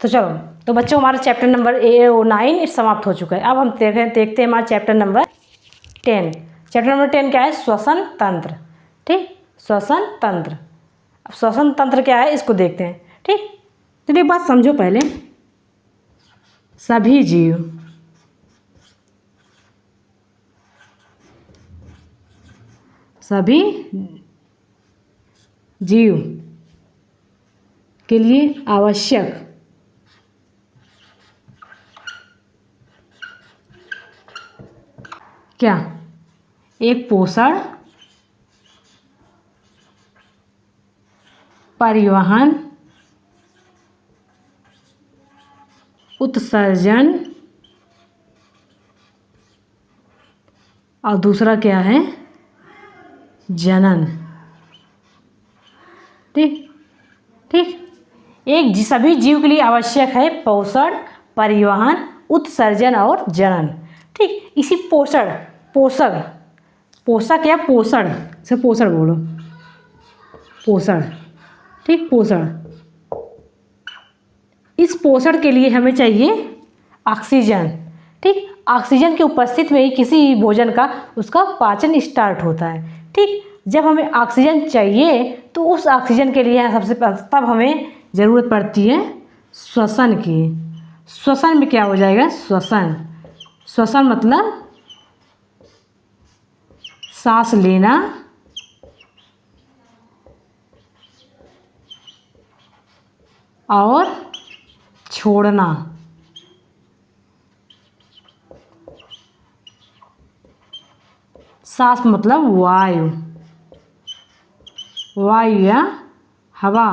तो चलो, तो बच्चों हमारा चैप्टर नंबर 9 समाप्त हो चुका है। अब हम देखते हैं हमारा चैप्टर नंबर 10। चैप्टर नंबर 10 क्या है? श्वसन तंत्र। ठीक, श्वसन तंत्र। अब श्वसन तंत्र क्या है इसको देखते हैं। ठीक, तो एक बात समझो पहले, सभी जीव के लिए आवश्यक क्या? एक पोषण, परिवहन, उत्सर्जन और दूसरा क्या है? जनन। ठीक ठीक, सभी जीव के लिए आवश्यक है पोषण, परिवहन, उत्सर्जन और जनन। ठीक, इसी पोषक या पोषण से पोषण बोलो, पोषण। ठीक, पोषण। इस पोषण के लिए हमें चाहिए ऑक्सीजन। ठीक, ऑक्सीजन की उपस्थिति में ही किसी भोजन का उसका पाचन स्टार्ट होता है। ठीक, जब हमें ऑक्सीजन चाहिए तो उस ऑक्सीजन के लिए तब हमें ज़रूरत पड़ती है श्वसन की। श्वसन में क्या हो जाएगा? श्वसन मतलब सांस लेना और छोड़ना। सांस मतलब वायु या हवा।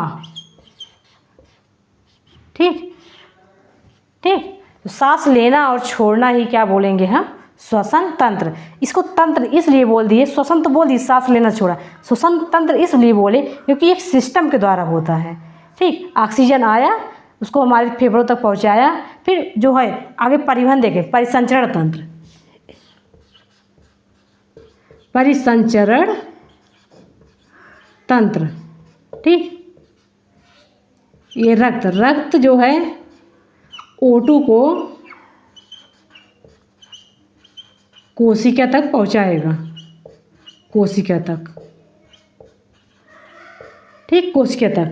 ठीक ठीक, तो सांस लेना और छोड़ना ही क्या बोलेंगे हम? श्वसन तंत्र। इसको तंत्र इसलिए बोल दिए, श्वसन तो बोल दिए, सांस लेना छोड़ा, श्वसन तंत्र इसलिए बोले क्योंकि एक सिस्टम के द्वारा होता है। ठीक, ऑक्सीजन आया, उसको हमारे फेफड़ों तक पहुंचाया, फिर जो है आगे परिवहन देखें, परिसंचरण तंत्र। परिसंचरण तंत्र। ठीक, ये रक्त जो है O2 को कोशिका तक पहुंचाएगा, कोशिका तक। ठीक, कोशिका तक।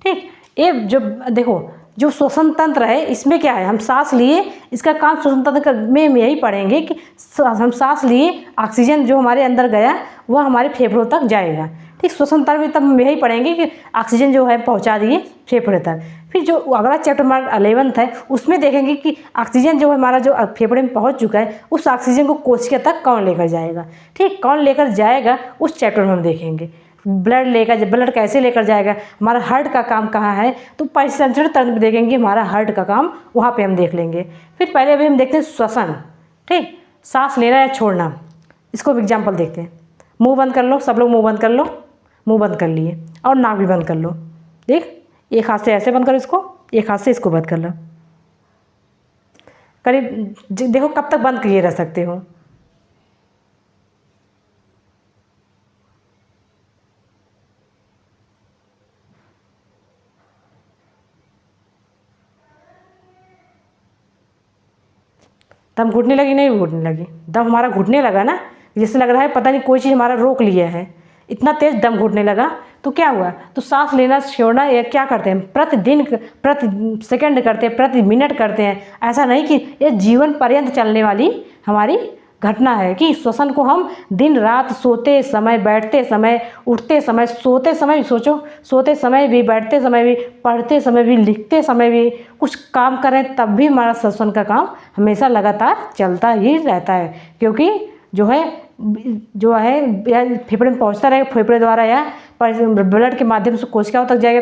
ठीक, ये जो देखो जो श्वसन तंत्र है इसमें क्या है? हम सांस लिए, इसका काम श्वसन तंत्र में यही पढ़ेंगे कि हम सांस लिए, ऑक्सीजन जो हमारे अंदर गया वह हमारे फेफड़ों तक जाएगा। ठीक, श्वसन तंत्र में तब हम यही पढ़ेंगे कि ऑक्सीजन जो है पहुंचा दिए फेफड़े तक। फिर जो अगला चैप्टर हमारा 11th है उसमें देखेंगे कि ऑक्सीजन जो है हमारा जो फेफड़े में पहुंच चुका है उस ऑक्सीजन को कोशिका तक कौन लेकर जाएगा। ठीक, कौन लेकर जाएगा उस चैप्टर में हम देखेंगे। ब्लड कैसे लेकर जाएगा, हमारा हार्ट का काम कहाँ है, तो परिसंचरण तंत्र में देखेंगे हमारा हार्ट का काम, वहाँ पे हम देख लेंगे। फिर पहले अभी हम देखते हैं श्वसन। ठीक, सांस लेना या छोड़ना, इसको एग्जाम्पल देखते हैं। मुंह बंद कर लो, सब लोग मुंह बंद कर लो। मुंह बंद कर लिए और नाक भी बंद कर लो। देख, एक हाथ से ऐसे बंद करो इसको, एक हाथ से इसको बंद कर लो। करीब देखो कब तक बंद किए रह सकते हो। दम घुटने लगी? नहीं घुटने लगी। दम हमारा घुटने लगा ना, जैसे लग रहा है पता नहीं कोई चीज़ हमारा रोक लिया है, इतना तेज दम घुटने लगा। तो क्या हुआ? तो सांस लेना छोड़ना ये क्या करते हैं? प्रतिदिन, प्रति सेकंड करते हैं, प्रति मिनट करते हैं। ऐसा नहीं कि ये जीवन पर्यंत चलने वाली हमारी घटना है कि श्वसन को हम दिन रात, सोते समय, बैठते समय, उठते समय, सोते समय भी सोचो, सोते समय भी, बैठते समय भी, पढ़ते समय भी, लिखते समय भी, कुछ काम करें तब भी हमारा श्वसन का काम हमेशा लगातार चलता ही रहता है। क्योंकि जो है फेफड़े में पहुंचता रहेगा, फेफड़े द्वारा या ब्लड के माध्यम से कोशिकाओं तक जाएगा,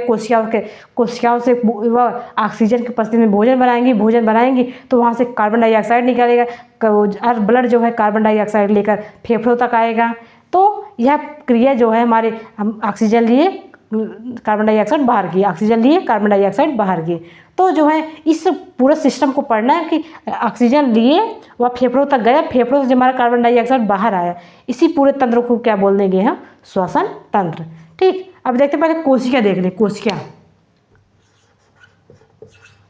कोशिकाओं से वह ऑक्सीजन की उपस्थिति में भोजन बनाएंगी तो वहाँ से कार्बन डाइऑक्साइड निकालेगा और ब्लड जो है कार्बन डाइऑक्साइड लेकर फेफड़ों तक आएगा। तो यह क्रिया जो है हमारे, हम ऑक्सीजन लिए, कार्बन डाइऑक्साइड बाहर की, ऑक्सीजन लिए, कार्बन डाइऑक्साइड बाहर की। तो जो है इस पूरे सिस्टम को पढ़ना है कि ऑक्सीजन लिए वह फेफड़ों तक गया, फेफड़ों से जो हमारा कार्बन डाइऑक्साइड बाहर आया, इसी पूरे तंत्र को क्या बोल देंगे हम? श्वसन तंत्र। ठीक, अब देखते पहले कोशिका देख लें। कोशिका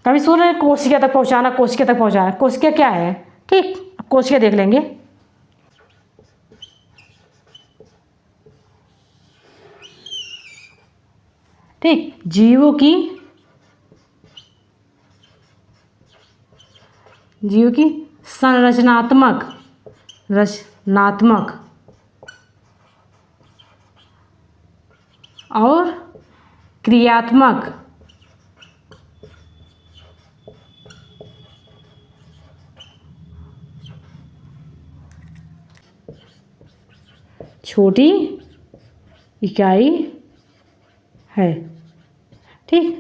कभी सुन रहे हैं कोशिका तक पहुंचाना, कोशिका तक पहुंचाना, कोशिका क्या है? ठीक, अब कोशिका देख लेंगे। ठीक, जीवों की रचनात्मक और क्रियात्मक छोटी इकाई है। ठीक,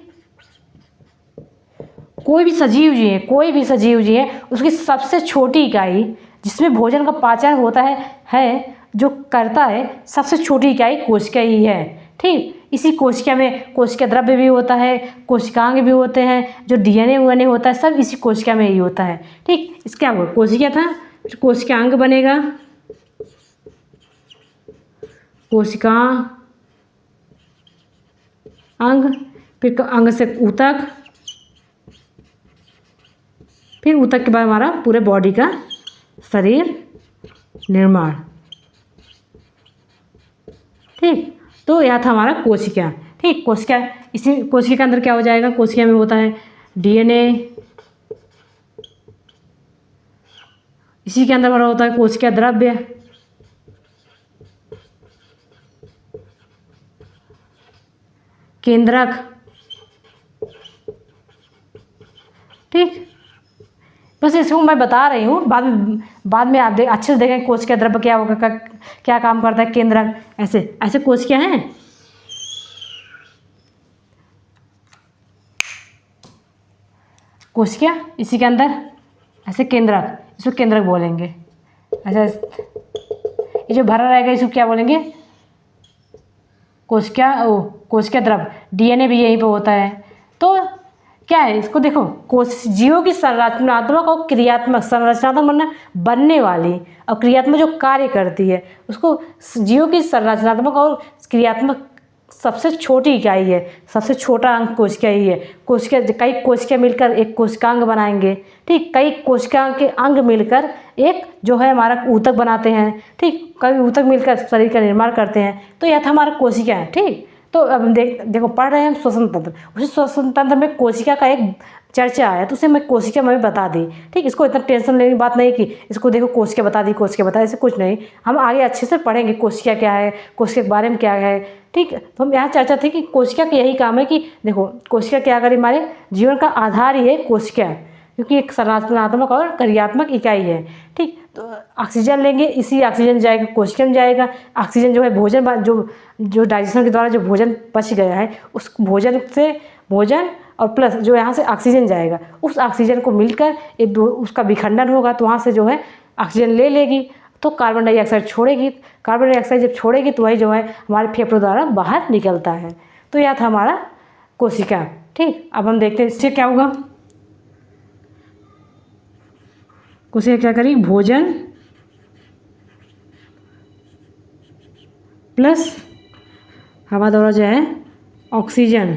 कोई भी सजीव जी है उसकी सबसे छोटी इकाई जिसमें भोजन का पाचन होता है जो करता है, सबसे छोटी इकाई कोशिका ही है। ठीक, इसी कोशिका में कोशिका द्रव्य भी होता है, कोशिकांग भी होते हैं, जो डीएनए वीएनए होता है सब इसी कोशिका में ही होता है। ठीक, इसका हुआ कोशिका था, कोशिकांग बनेगा, कोशिका अंग, फिर अंग से ऊतक, फिर ऊतक के बाद हमारा पूरे बॉडी का शरीर निर्माण। ठीक, तो यह था हमारा कोशिका। ठीक, कोशिका, इसी कोशिका के अंदर क्या हो जाएगा? कोशिका में होता है डीएनए, इसी के अंदर हमारा होता है कोशिका द्रव्य, केंद्रक। ठीक, बस इसको मैं बता रही हूँ, बाद में आप अच्छे से देखें कोशिका द्रव्य क्या होगा, क्या काम करता है, केंद्रक। ऐसे कोशिका हैं। कोशिका, इसी के अंदर ऐसे केंद्रक, इसको केंद्रक बोलेंगे। ऐसा ये जो भरा रहेगा इसको क्या बोलेंगे? कोशिका द्रव्य। डीएनए भी यहीं पे होता है। तो क्या है, इसको देखो, जीवों की संरचनात्मक और क्रियात्मक, संरचनात्मक मतलब बनने वाली, और क्रियात्मक जो कार्य करती है उसको जीवों की संरचनात्मक और क्रियात्मक सबसे छोटी इकाई है, सबसे छोटा अंग कोशिका ही है। कोशिका, कई कोशिका मिलकर एक कोशिकांग बनाएंगे। ठीक, कई कोशिका के अंग मिलकर एक जो है हमारा ऊतक बनाते हैं। ठीक, कई ऊतक मिलकर शरीर का निर्माण करते हैं। तो यह था हमारा कोशिका है। ठीक, तो अब देखो पढ़ रहे हैं हम श्वसन तंत्र, उसी श्वसन तंत्र में कोशिका का एक चर्चा आया तो उसे मैं कोशिका में बता दी। ठीक, इसको इतना टेंशन लेने की बात नहीं कि इसको देखो कोशिका बता दी, कोशिका बता, ऐसे कुछ नहीं। हम आगे अच्छे से पढ़ेंगे कोशिका क्या है, कोशिका के बारे में क्या है। ठीक, तो हम यहाँ चर्चा थी कि कोशिका का यही काम है कि देखो कोशिका क्या करे, हमारे जीवन का आधार ही है कोशिका, क्योंकि एक संरचनात्मक और क्रियात्मक इकाई है। ठीक, तो ऑक्सीजन लेंगे, इसी ऑक्सीजन जाएगा कोशिका में जाएगा। ऑक्सीजन जो है भोजन, जो डाइजेशन के द्वारा जो भोजन पच गया है उस भोजन और प्लस जो यहाँ से ऑक्सीजन जाएगा, उस ऑक्सीजन को मिलकर उसका विखंडन होगा, तो वहाँ से जो है ऑक्सीजन ले लेगी तो कार्बन डाइऑक्साइड छोड़ेगी। कार्बन डाइऑक्साइड जब छोड़ेगी तो वही जो है हमारे फेफड़ों द्वारा बाहर निकलता है। तो यह था हमारा कोशिका। ठीक, अब हम देखते हैं इससे क्या होगा। कोशिका क्या करेगी? भोजन प्लस हवा द्वारा जो है ऑक्सीजन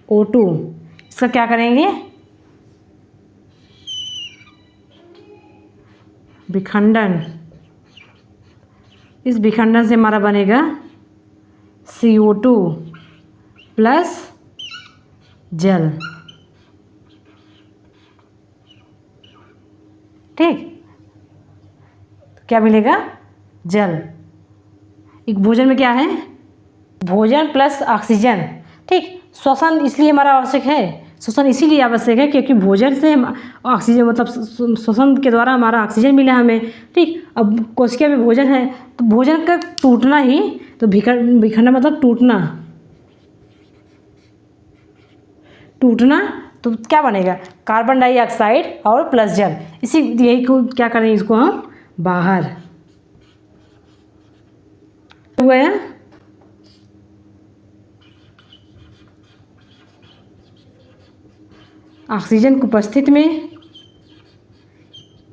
O2, इसका क्या करेंगे? विखंडन। इस विखंडन से हमारा बनेगा CO2 प्लस जल। ठीक, क्या मिलेगा? जल। एक भोजन में क्या है? भोजन प्लस ऑक्सीजन। ठीक, श्वसन इसलिए हमारा आवश्यक है, श्वसन इसीलिए आवश्यक है क्योंकि भोजन से ऑक्सीजन, मतलब श्वसन के द्वारा हमारा ऑक्सीजन मिला हमें। ठीक, अब कोशिका में भोजन है तो भोजन का टूटना ही तो विखंडन मतलब टूटना तो क्या बनेगा? कार्बन डाइऑक्साइड और प्लस जल। यही को क्या करें, इसको हम बाहर हुआ है। ऑक्सीजन की उपस्थिति में,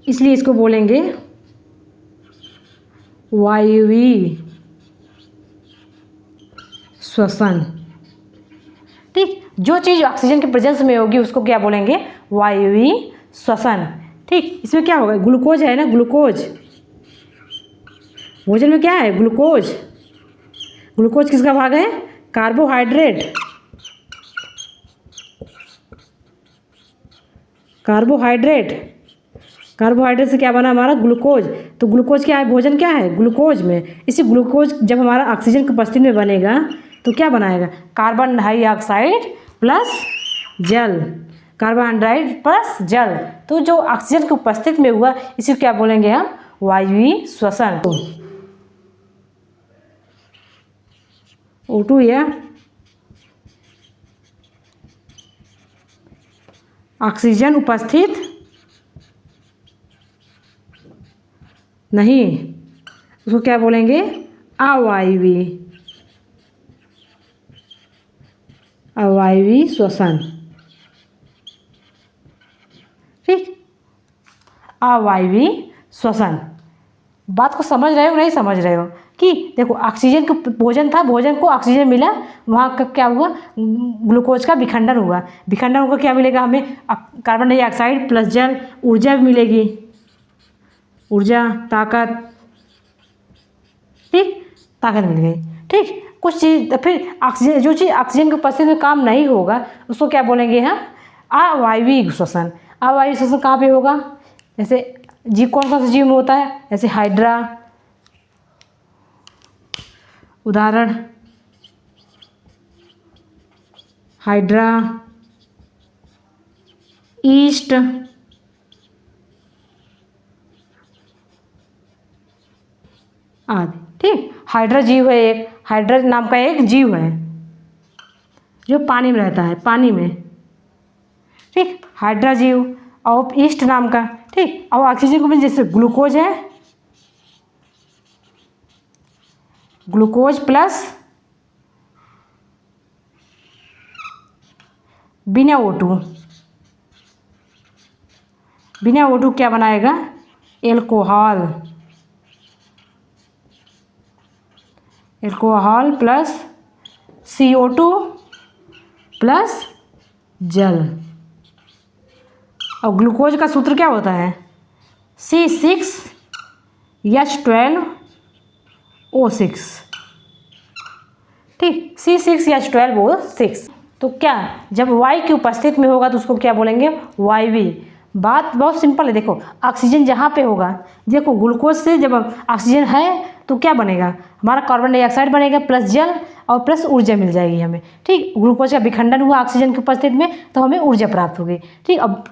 इसलिए इसको बोलेंगे वायवीय श्वसन। ठीक, जो चीज़ ऑक्सीजन के प्रेजेंस में होगी उसको क्या बोलेंगे, वायवीय श्वसन। ठीक, इसमें क्या होगा, ग्लूकोज है ना, ग्लूकोज भोजन में क्या है, ग्लूकोज। ग्लूकोज किसका भाग है, कार्बोहाइड्रेट। कार्बोहाइड्रेट, कार्बोहाइड्रेट से क्या बना हमारा, ग्लूकोज। तो ग्लूकोज क्या है, भोजन क्या है, ग्लूकोज में। इसी ग्लूकोज जब हमारा ऑक्सीजन की उपस्थिति में बनेगा तो क्या बनाएगा, कार्बन डाइऑक्साइड प्लस जल। कार्बन डाइऑक्साइड प्लस जल, तो जो ऑक्सीजन की उपस्थिति में हुआ इसी क्या बोलेंगे हम, वायवीय श्वसन। O2 या ऑक्सीजन उपस्थित नहीं, उसको क्या बोलेंगे, अवायवीय, अवायवीय श्वसन। ठीक, अवायवीय श्वसन। बात को समझ रहे हो नहीं समझ रहे हो, कि देखो ऑक्सीजन का भोजन था, भोजन को ऑक्सीजन मिला, वहाँ का क्या हुआ, ग्लूकोज का विखंडन हुआ। विखंडन होकर क्या मिलेगा हमें, कार्बन डाइऑक्साइड प्लस जल, ऊर्जा भी मिलेगी, ऊर्जा, ताकत। ठीक, ताकत मिल गई। ठीक, कुछ चीज़ फिर ऑक्सीजन, जो चीज़ ऑक्सीजन की उपस्थिति में काम नहीं होगा उसको क्या बोलेंगे हम, अवायवीय श्वसन। अवायवीय श्वसन कहाँ पे होगा, जैसे जीव, कौन कौन सा जीव में होता है, जैसे हाइड्रा, उदाहरण हाइड्रा, ईस्ट, आदि। ठीक, हाइड्रा जीव है एक, हाइड्रा नाम का एक जीव है जो पानी में रहता है, पानी में। ठीक, हाइड्रा जीव, और ईस्ट नाम का। ठीक, और ऑक्सीजन को भी, जैसे ग्लूकोज है, ग्लूकोज प्लस बिना O2, बिना O2 क्या बनाएगा, alcohol, alcohol plus CO2 plus जल। और ग्लूकोज का सूत्र क्या होता है, C6H12O6। ठीक, C6H12O6। तो क्या, जब वायु की उपस्थिति में होगा तो उसको क्या बोलेंगे, वायवीय। बात बहुत सिंपल है, देखो ऑक्सीजन जहाँ पे होगा, देखो ग्लूकोज से जब ऑक्सीजन है तो क्या बनेगा, हमारा कार्बन डाइऑक्साइड बनेगा प्लस जल और प्लस ऊर्जा मिल जाएगी हमें। ठीक, ग्लूकोज का विखंडन हुआ ऑक्सीजन की उपस्थिति में तो हमें ऊर्जा प्राप्त होगी। ठीक, अब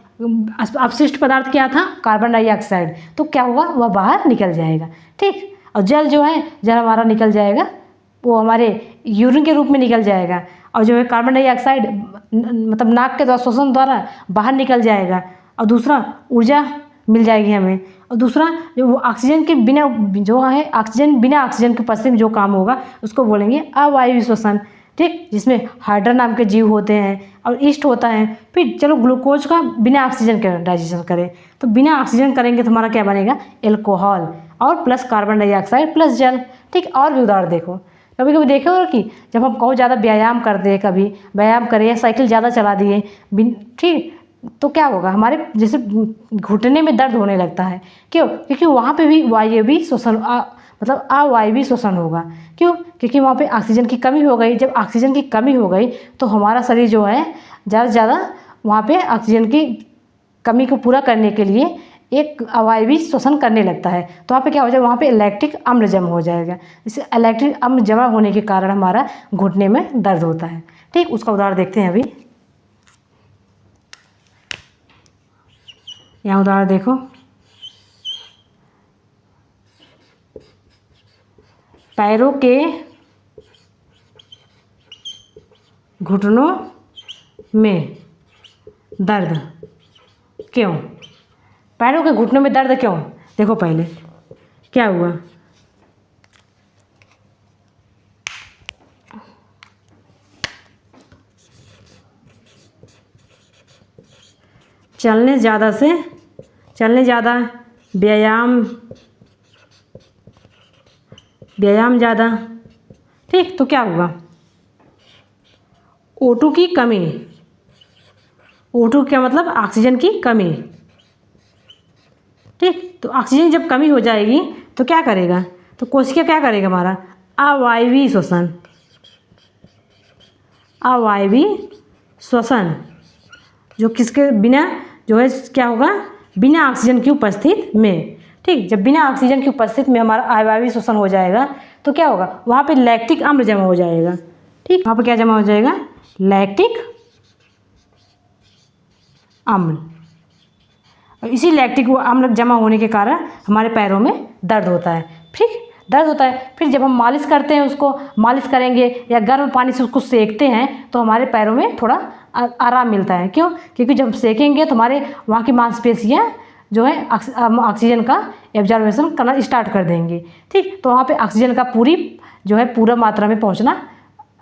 अपशिष्ट पदार्थ क्या था, कार्बन डाइऑक्साइड, तो क्या होगा, वह बाहर निकल जाएगा। ठीक, और जल जो है, जल हमारा निकल जाएगा, वो हमारे यूरिन के रूप में निकल जाएगा, और जो है कार्बन डाइऑक्साइड मतलब नाक के द्वारा, श्वसन द्वारा बाहर निकल जाएगा, और दूसरा ऊर्जा मिल जाएगी हमें। और दूसरा जो वो ऑक्सीजन के बिना, जो है ऑक्सीजन, बिना ऑक्सीजन के उपस्थिति में जो काम होगा उसको बोलेंगे अवायवीय श्वसन। ठीक, जिसमें हाइड्रा नाम के जीव होते हैं और ईस्ट होता है। फिर चलो ग्लूकोज का बिना ऑक्सीजन के डाइजेशन करें, तो बिना ऑक्सीजन करेंगे तो हमारा क्या बनेगा, एल्कोहल और प्लस कार्बन डाइऑक्साइड प्लस जल। ठीक, और भी उदाहरण देखो, कभी कभी देखे हो कि जब हम बहुत ज़्यादा व्यायाम करते हैं, कभी व्यायाम करें या साइकिल ज़्यादा चला दिए, ठीक, तो क्या होगा, हमारे जैसे घुटने में दर्द होने लगता है, क्यों, क्योंकि वहाँ पे भी वायवीय श्वसन, मतलब अवायवीय श्वसन होगा। क्यों, क्योंकि वहाँ पे ऑक्सीजन की कमी हो गई। जब ऑक्सीजन की कमी हो गई तो हमारा शरीर जो है ज़्यादा से ज़्यादा वहाँ पे ऑक्सीजन की कमी को पूरा करने के लिए एक अवायवीय श्वसन करने लगता है। तो वहाँ पे क्या हो जाएगा, वहाँ पे लैक्टिक अम्ल जमा हो जाएगा। इसे लैक्टिक अम्ल जमा होने के कारण हमारा घुटने में दर्द होता है। ठीक, उसका उदाहरण देखते हैं अभी। यहाँ उदाहरण देखो, पैरों के घुटनों में दर्द क्यों, पैरों के घुटनों में दर्द क्यों, देखो पहले क्या हुआ, चलने ज़्यादा, व्यायाम ज़्यादा। ठीक, तो क्या हुआ, O2 की कमी, O2 क्या मतलब ऑक्सीजन की कमी। ठीक, तो ऑक्सीजन जब कमी हो जाएगी तो क्या करेगा, तो कोशिका क्या करेगा हमारा, अवायवीय श्वसन, अवायवीय श्वसन जो किसके बिना जो है क्या होगा, बिना ऑक्सीजन की उपस्थिति में। ठीक, जब बिना ऑक्सीजन की उपस्थिति में हमारा अवायवीय श्वसन हो जाएगा तो क्या होगा, वहाँ पे लैक्टिक अम्ल जमा हो जाएगा। ठीक, वहाँ पे क्या जमा हो जाएगा, लैक्टिक अम्ल। और इसी लैक्टिक अम्ल जमा होने के कारण हमारे पैरों में दर्द होता है। ठीक, दर्द होता है, फिर जब हम मालिश करते हैं, उसको मालिश करेंगे या गर्म पानी से उसको सेकते हैं तो हमारे पैरों में थोड़ा आराम मिलता है। क्यों, क्योंकि जब सेकेंगे तो हमारे वहाँ की मांसपेशियाँ जो है ऑक्सीजन का एब्जॉर्बेशन करना स्टार्ट कर देंगे। ठीक, तो वहाँ पे ऑक्सीजन का पूरा मात्रा में पहुँचना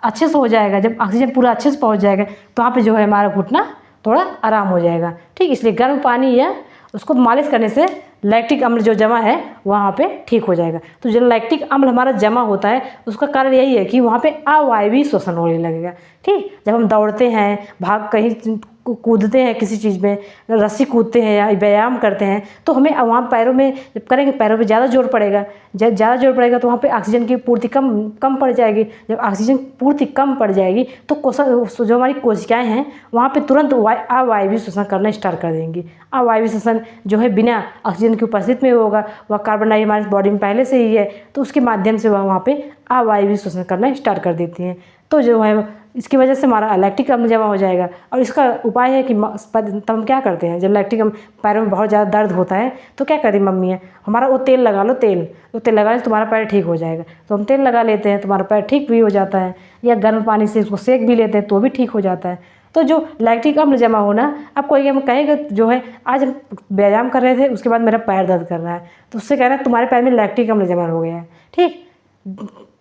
अच्छे से हो जाएगा। जब ऑक्सीजन पूरा अच्छे से पहुँच जाएगा तो वहाँ पे जो है हमारा घुटना थोड़ा आराम हो जाएगा। ठीक, इसलिए गर्म पानी या उसको मालिश करने से लैक्टिक अम्ल जो जमा है वहाँ पे ठीक हो जाएगा। तो जो लैक्टिक अम्ल हमारा जमा होता है उसका कारण यही है कि वहाँ पे अवायवीय श्वसन होने लगेगा। ठीक, जब हम दौड़ते हैं, कहीं कूदते हैं, किसी चीज़ में रस्सी कूदते हैं या व्यायाम करते हैं तो हमें वहाँ पैरों में जब करेंगे पैरों पे ज़्यादा जोर पड़ेगा। जब ज़्यादा जोर पड़ेगा तो वहाँ पे ऑक्सीजन की पूर्ति कम पड़ जाएगी। जब ऑक्सीजन पूर्ति कम पड़ जाएगी तो जो हमारी कोशिकाएँ हैं वहाँ पे तुरंत अवायवीय श्वसन करना स्टार्ट कर देंगी। अवायवीय श्वसन जो है बिना ऑक्सीजन की उपस्थिति में होगा, वह कार्बन डाइऑक्साइड हमारी बॉडी में पहले से ही है तो उसके माध्यम से वह वहाँ पे अवायवीय श्वसन करना स्टार्ट कर देती हैं। तो जो है इसकी वजह से हमारा लैक्टिक अम्ल जमा हो जाएगा। और इसका उपाय है कि तब हम क्या करते हैं, जब लैक्टिक अम्ल पैरों में बहुत ज़्यादा दर्द होता है तो क्या करें मम्मी है हमारा, वो तेल लगा लो, तेल लगाने से तुम्हारा पैर ठीक हो जाएगा। तो हम तेल लगा लेते हैं, तुम्हारा पैर ठीक भी हो जाता है, या गर्म पानी से उसको सेक भी लेते हैं तो भी ठीक हो जाता है। तो जो लैक्टिक अम्ल जमा होना, अब कोई हम कहेगा जो है आज हम व्यायाम कर रहे थे उसके बाद मेरा पैर दर्द कर रहा है तो उससे कह रहा है तुम्हारे पैर में लैक्टिक अम्ल जमा हो गया है। ठीक,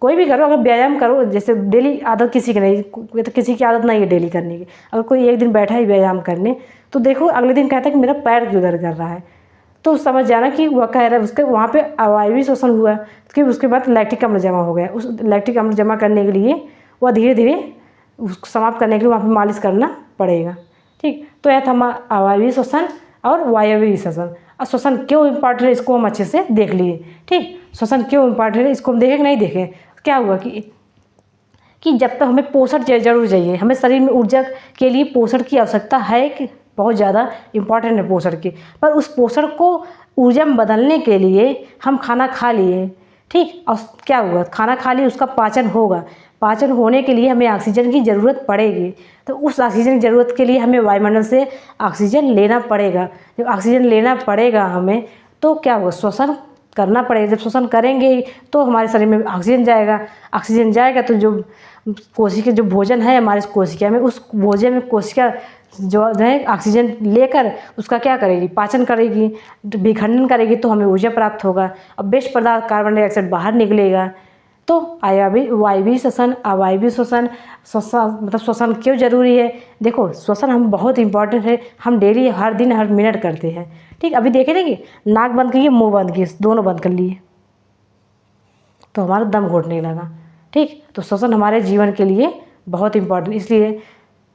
कोई भी करो, अगर व्यायाम करो, जैसे डेली आदत किसी की नहीं, तो किसी की आदत नहीं है डेली करने की, अगर कोई एक दिन बैठा है व्यायाम करने तो देखो अगले दिन कहता है कि मेरा पैर क्यों दर्द कर रहा है, तो समझ जाना कि वह कह रहा है उसके वहाँ पे अवायवीय श्वसन हुआ, कि उसके बाद लैक्टिक अम्ल जमा हो गया। उस लैक्टिक अम्ल जमा करने के लिए वह धीरे धीरे उसको समाप्त करने के लिए वहाँ पर मालिश करना पड़ेगा। ठीक, तो यह था अवायवीय श्वसन और वायवीय श्वसन। और श्वसन क्यों इम्पॉर्टेंट है इसको हम अच्छे से देख लिए। ठीक, श्वसन क्यों इम्पॉर्टेंट है इसको हम देखें नहीं देखें, क्या हुआ कि जब तक हमें पोषण जरूर चाहिए, हमें शरीर में ऊर्जा के लिए पोषण की आवश्यकता है कि बहुत ज़्यादा इम्पॉर्टेंट है पोषण की, पर उस पोषण को ऊर्जा में बदलने के लिए हम खाना खा लिए। ठीक, और क्या हुआ, खाना खा लिए, उसका पाचन होगा, पाचन होने के लिए हमें ऑक्सीजन की ज़रूरत पड़ेगी। तो उस ऑक्सीजन की ज़रूरत के लिए हमें वायुमंडल से ऑक्सीजन लेना पड़ेगा। जब ऑक्सीजन लेना पड़ेगा हमें तो क्या होगा, श्वसन करना पड़ेगा। जब श्वसन करेंगे तो हमारे शरीर में ऑक्सीजन जाएगा तो जो कोशिका जो भोजन है हमारे कोशिका में, उस भोजन में कोशिका जो है ऑक्सीजन लेकर उसका क्या करेगी, पाचन करेगी, विखंडन करेगी तो हमें ऊर्जा प्राप्त होगा। अब बेस्ट पदार्थ कार्बन डाइऑक्साइड बाहर निकलेगा। तो वायवीय श्वसन, अवायवीय श्वसन, मतलब श्वसन क्यों जरूरी है, देखो श्वसन हम बहुत इंपॉर्टेंट है, हम डेली हर दिन हर मिनट करते हैं। ठीक, अभी देखे ना कि नाक बंद किए, मुंह बंद किए, दोनों बंद कर लिए तो हमारा दम घुटने लगा। ठीक, तो श्वसन हमारे जीवन के लिए बहुत इंपॉर्टेंट, इसलिए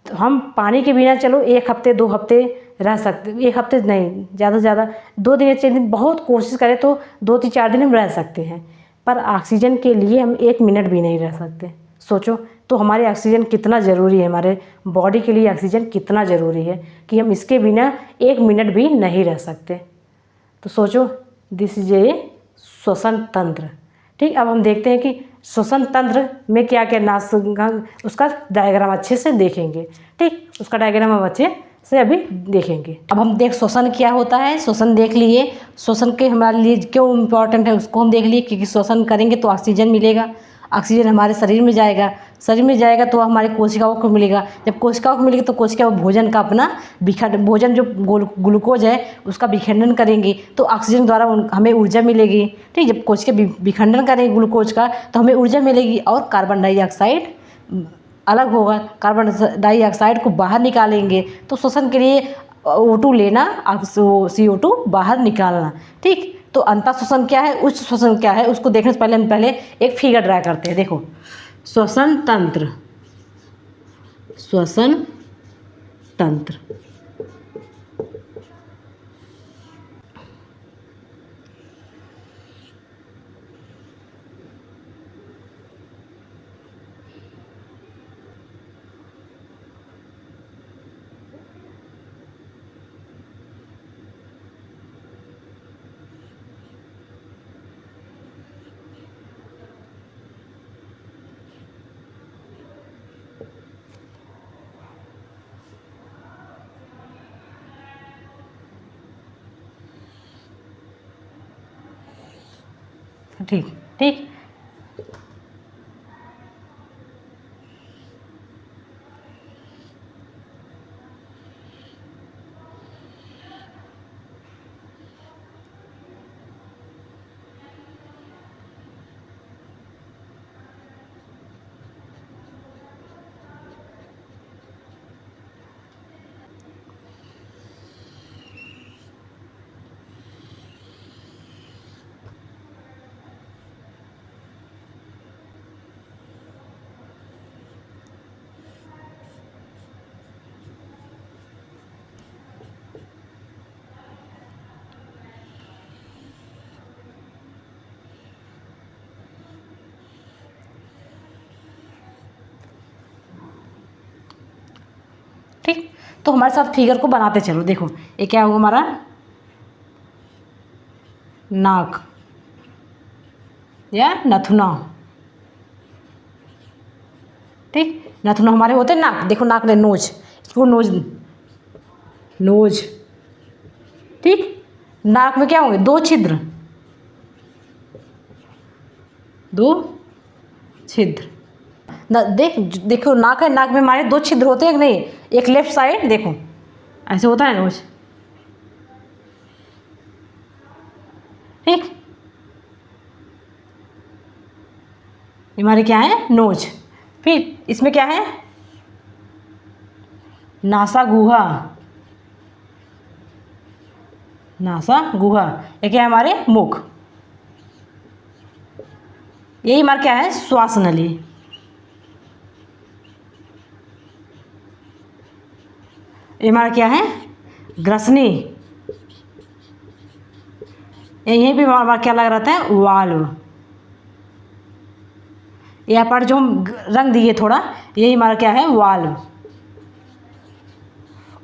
तो हम पानी के बिना चलो 1 हफ्ते 2 हफ्ते रह सकते, 1 हफ्ते नहीं, ज़्यादा से ज़्यादा 2 दिन या 4 दिन, बहुत कोशिश करें तो 2-4 दिन हम रह सकते हैं, पर ऑक्सीजन के लिए हम 1 मिनट भी नहीं रह सकते। सोचो तो हमारे ऑक्सीजन कितना ज़रूरी है, हमारे बॉडी के लिए ऑक्सीजन कितना ज़रूरी है कि हम इसके बिना 1 मिनट भी नहीं रह सकते। तो सोचो, दिस इज ए श्वसन तंत्र। ठीक, अब हम देखते हैं कि श्वसन तंत्र में क्या क्या उसका डायग्राम अच्छे से देखेंगे। ठीक, उसका डायग्राम हम अच्छे से अभी देखेंगे। अब हम श्वसन क्या होता है, श्वसन देख लिए, श्वसन के हमारे लिए क्यों इम्पोर्टेंट है उसको हम देख लिए, क्योंकि श्वसन करेंगे तो ऑक्सीजन मिलेगा, ऑक्सीजन हमारे शरीर में जाएगा तो हमारे कोशिकाओं को मिलेगा, जब कोशिकाओं को मिलेगा तो कोशिका भोजन का अपना भोजन जो ग्लूकोज है उसका विखंडन करेंगे तो ऑक्सीजन द्वारा हमें ऊर्जा मिलेगी। ठीक, जब कोशिका विखंडन करेंगे ग्लूकोज का तो हमें ऊर्जा मिलेगी और कार्बन डाइऑक्साइड अलग होगा, कार्बन डाइऑक्साइड को बाहर निकालेंगे। तो श्वसन के लिए O2 लेना, CO2 बाहर निकालना। ठीक, तो अंतः श्वसन क्या है, उच्च श्वसन क्या है, उसको देखने से पहले हम एक फिगर ड्रा करते हैं। देखो, श्वसन तंत्र श्वसन तंत्र। ठीक ठीक। ठीक, तो हमारे साथ फिगर को बनाते चलो। देखो ये क्या होगा हमारा नाक या नथुना। ठीक, नथुना हमारे होते हैं नाक। देखो नाक ने नोज, इसको नोज, नोज। ठीक, नाक में क्या होंगे? दो छिद्र, दो छिद्र। देखो नाक है, नाक में हमारे दो छिद्र होते हैं कि नहीं? एक लेफ्ट साइड देखो ऐसे होता है नोज। ठीक, ये हमारे क्या है? नोज। फिर इसमें क्या है? नासा गुहा, नासा गुहा। ये क्या है? हमारे मुख। यही हमारा क्या है? श्वास नली। ये हमारा क्या है? ग्रसनी। यहीं भी हमारा क्या लग रहता है? वाल्व। यहाँ पर जो हम रंग दिए थोड़ा, यही हमारा क्या है? वाल्व।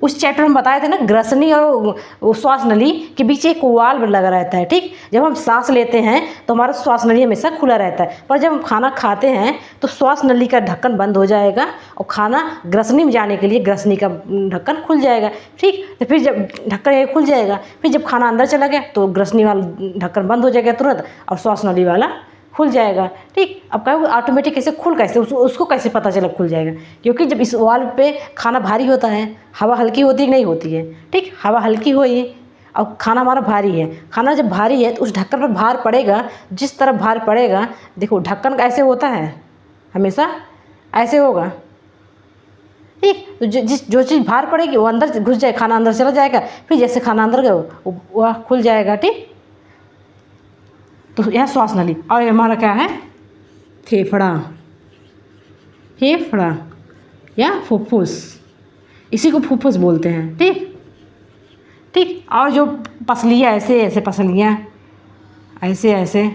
उस चैप्टर में बताए थे ना, ग्रसनी और श्वास नली के बीच एक वाल्व लगा रहता है। ठीक, जब हम सांस लेते हैं तो हमारा श्वास नली हमेशा खुला रहता है, पर जब हम खाना खाते हैं तो श्वास नली का ढक्कन बंद हो जाएगा और खाना ग्रसनी में जाने के लिए ग्रसनी का ढक्कन खुल जाएगा। ठीक, तो फिर जब ढक्कन ये खुल जाएगा, फिर जब खाना अंदर चला गया तो ग्रसनी वाला ढक्कन बंद हो जाएगा तुरंत और श्वास नली वाला खुल जाएगा। ठीक, अब कहोगे ऑटोमेटिक कैसे खुल, कैसे उसको कैसे पता चला खुल जाएगा? क्योंकि जब इस वाल्व पे खाना भारी होता है, हवा हल्की होती है कि नहीं होती है? ठीक, हवा हल्की हुई और खाना हमारा भारी है। खाना जब भारी है तो उस ढक्कन पर भार पड़ेगा, जिस तरफ भार पड़ेगा। देखो ढक्कन कैसे होता है? हमेशा ऐसे होगा। ठीक, तो जो चीज़ भार पड़ेगी वो अंदर घुस जाए, खाना अंदर चला जाएगा। फिर जैसे खाना अंदर गया वह खुल जाएगा। ठीक, तो यह श्वास नली। और हमारा क्या है? फेफड़ा, फेफड़ा या फुफ्फुस, इसी को फुफ्फुस बोलते हैं। ठीक ठीक, और जो पसलियाँ ऐसे ऐसे, पसलियाँ ऐसे ऐसे।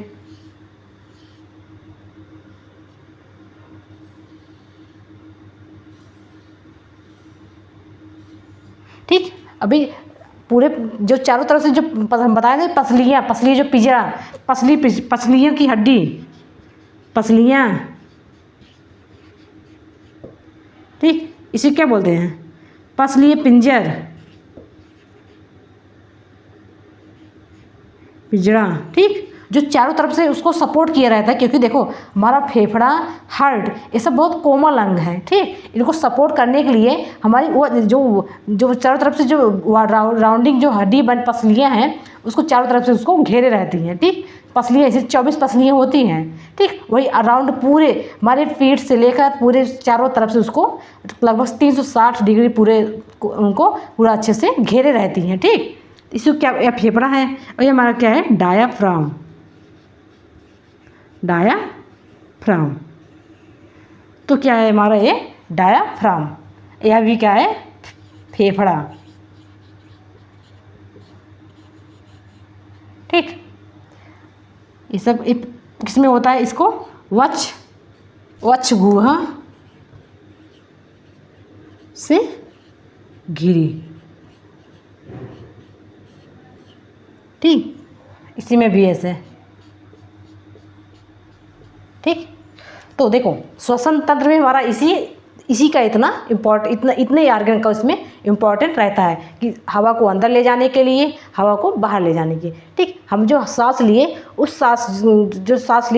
ठीक, अभी पूरे जो चारों तरफ से जो हम बताए थे पसलियाँ, पसलियाँ जो पिंजरा, पसलियों की हड्डी, पसलियाँ। ठीक, इसे क्या बोलते हैं? पसलीय पिंजर, पिंजरा। ठीक, जो चारों तरफ से उसको सपोर्ट किया रहता है, क्योंकि देखो हमारा फेफड़ा, हार्ट, ये सब बहुत कोमल अंग है। ठीक, इनको सपोर्ट करने के लिए हमारी वो जो चारों तरफ से जो राउंडिंग जो हड्डी बन पसलियाँ हैं, उसको चारों तरफ से उसको घेरे रहती हैं। ठीक, पसलियाँ ऐसे 24 पसलियाँ होती हैं। ठीक, वही अराउंड पूरे हमारे पीठ से लेकर पूरे चारों तरफ से उसको लगभग 360 डिग्री पूरे उनको पूरा अच्छे से घेरे रहती हैं। ठीक, इसको क्या, यह फेफड़ा है और ये हमारा क्या है? Diaphragm, diaphragm. तो क्या है हमारा ये? डायाफ्राम। यह भी क्या है, फेफड़ा। ठीक, ये सब किसमें होता है, इसको वक्ष गुहा से घिरी। ठीक, इसी में भी ऐसे। ठीक, तो देखो श्वसन तंत्र में हमारा इसी का इतने ऑर्गन का उसमें इम्पॉर्टेंट रहता है कि हवा को अंदर ले जाने के लिए, हवा को बाहर ले जाने के। ठीक, हम जो सांस लिए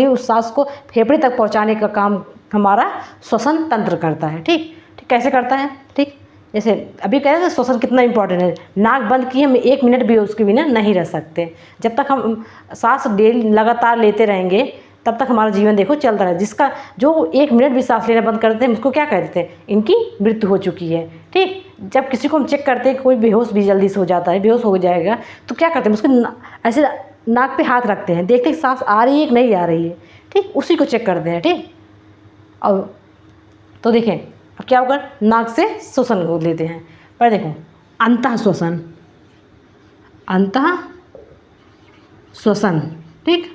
उस सांस को फेफड़े तक पहुंचाने का काम हमारा श्वसन तंत्र करता है। ठीक, कैसे करता है? ठीक, जैसे अभी कह रहे थे श्वसन कितना इंपॉर्टेंट है। नाक बंद किए हम 1 मिनट भी उसके बिना नहीं रह सकते। जब तक हम सांस डेली लगातार लेते रहेंगे तब तक हमारा जीवन देखो चलता रहे। जो 1 मिनट भी सांस लेना बंद करते हैं उसको क्या कहते हैं, इनकी मृत्यु हो चुकी है। ठीक, जब किसी को हम चेक करते हैं कोई बेहोश भी जल्दी से हो जाता है, बेहोश हो जाएगा, तो क्या करते हैं उसको ऐसे नाक पे हाथ रखते हैं, देखते हैं सांस आ रही है कि नहीं आ रही है। ठीक, उसी को चेक करते हैं। ठीक, और तो देखें अब क्या होगा, नाक से श्वसन को लेते हैं। पर देखो अंतः श्वसन। ठीक,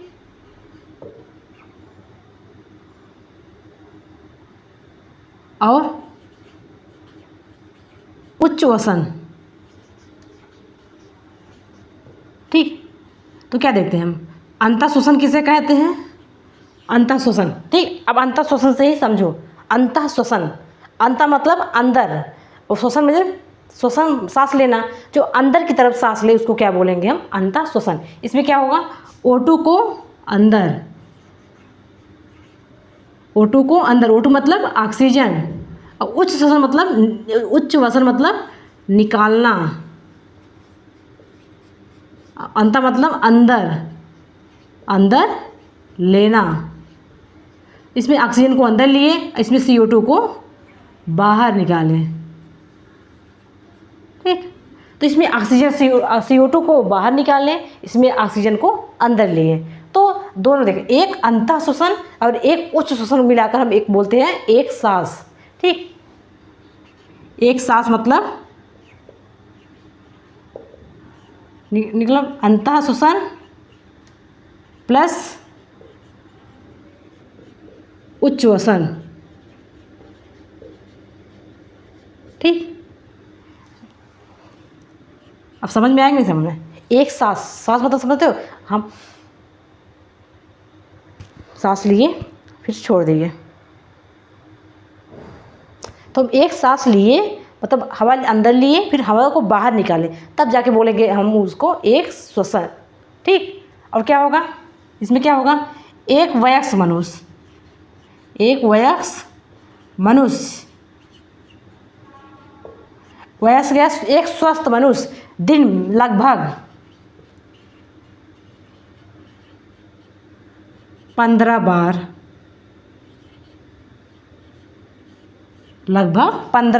और उच्छ्वसन। ठीक, तो क्या देखते हैं हम, अंतः श्वसन किसे कहते हैं, अंतः श्वसन। ठीक, अब अंतः श्वसन से ही समझो, अंतः श्वसन, अंतः मतलब अंदर, और श्वसन मतलब श्वसन सांस लेना, जो अंदर की तरफ सांस ले उसको क्या बोलेंगे हम, अंतः श्वसन। इसमें क्या होगा, O2 को अंदर, O2 मतलब ऑक्सीजन, और उच्छ्वसन मतलब निकालना, अंतः मतलब अंदर लेना। इसमें ऑक्सीजन को अंदर लिए, इसमें CO2 को बाहर निकाले। ठीक, तो इसमें ऑक्सीजन CO2 को बाहर निकालें, इसमें ऑक्सीजन को अंदर लिए। तो दोनों देखें, एक अंतः श्वसन और एक उच्च श्वसन मिलाकर हम एक बोलते हैं एक सांस। ठीक, एक सांस मतलब निकला अंतः श्वसन प्लस उच्छ्वसन। ठीक, अब समझ में आएंगे, नहीं समझ में? एक सांस मतलब समझते हो, हम सांस लिए फिर छोड़ दिए, तो हम एक सांस लिए मतलब हवा अंदर लिए फिर हवा को बाहर निकाले, तब जाके बोलेंगे हम उसको एक श्वसन। ठीक, और क्या होगा इसमें, क्या होगा, एक वयस्क मनुष्य एक स्वस्थ मनुष्य दिन लगभग 15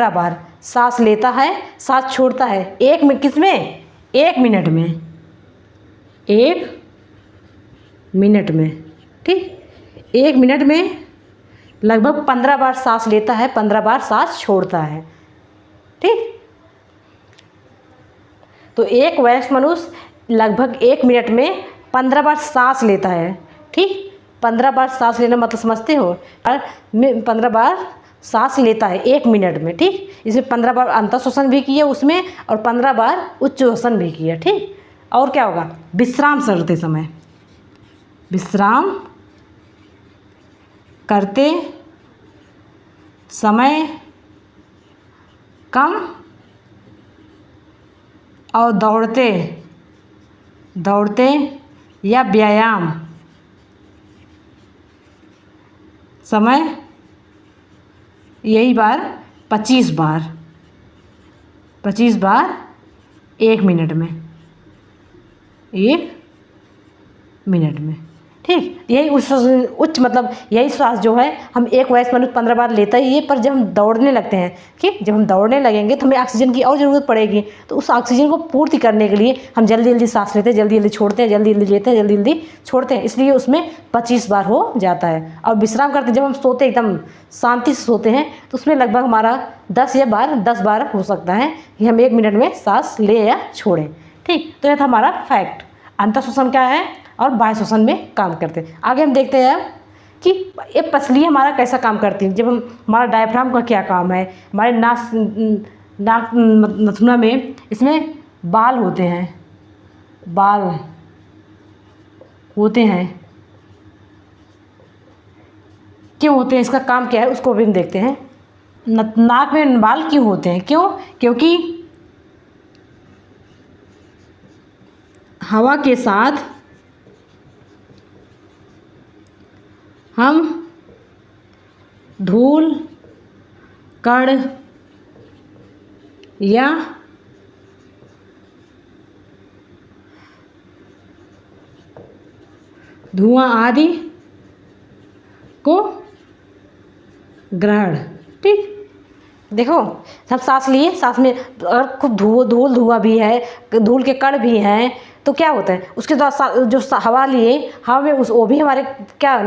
बार सांस लेता है, सांस छोड़ता है। एक मिनट में 1 मिनट में। ठीक, 1 मिनट में लगभग 15 बार सांस लेता है, 15 बार सांस छोड़ता है। ठीक, तो एक वयस्क मनुष्य लगभग 1 मिनट में 15 बार सांस लेता है। ठीक, 15 बार सांस लेना मतलब समझते हो, और 15 बार सांस लेता है 1 मिनट में। ठीक, इसमें 15 बार अंतः श्वसन भी किया उसमें, और 15 बार उच्च श्वसन भी किया। ठीक, और क्या होगा, विश्राम करते समय कम और दौड़ते या व्यायाम समय यही बार 25 बार 1 मिनट में। ठीक, यही उच्च मतलब यही श्वास जो है हम एक वयस्क मनुष्य 15 बार लेता ही है, पर जब हम दौड़ने लगते हैं, ठीक, जब हम दौड़ने लगेंगे तो हमें ऑक्सीजन की और ज़रूरत पड़ेगी। तो उस ऑक्सीजन को पूर्ति करने के लिए हम जल्दी जल्दी सांस लेते हैं, जल्दी जल्दी छोड़ते हैं, जल्दी जल्दी लेते हैं, जल्दी जल्दी छोड़ते हैं, इसलिए उसमें 25 बार हो जाता है। और विश्राम करते जब हम सोते एकदम शांति से सोते हैं तो उसमें लगभग हमारा 10 बार हो सकता है कि हम 1 मिनट में सांस ले या छोड़ें। ठीक, तो यह था हमारा फैक्ट। अंतर श्वसन क्या है और बाह्य श्वसन में काम करते हैं। आगे हम देखते हैं कि ये पसली हमारा कैसा काम करती है। जब हम हमारा डायफ्राम का क्या काम है, हमारे नाक नथुना में इसमें बाल होते हैं, बाल होते हैं, क्यों होते हैं, इसका काम क्या है उसको भी हम देखते हैं। नाक में बाल क्यों होते हैं, क्यों? क्योंकि हवा के साथ हम धूल, कण या धुआं आदि को ग्रहण, ठीक। देखो, हम सांस लिए, सांस में अगर खूब धूल धुआं भी है, धूल के कण भी हैं, तो क्या होता है उसके द्वारा जो हवा लिए, हवा में वो भी हमारे क्या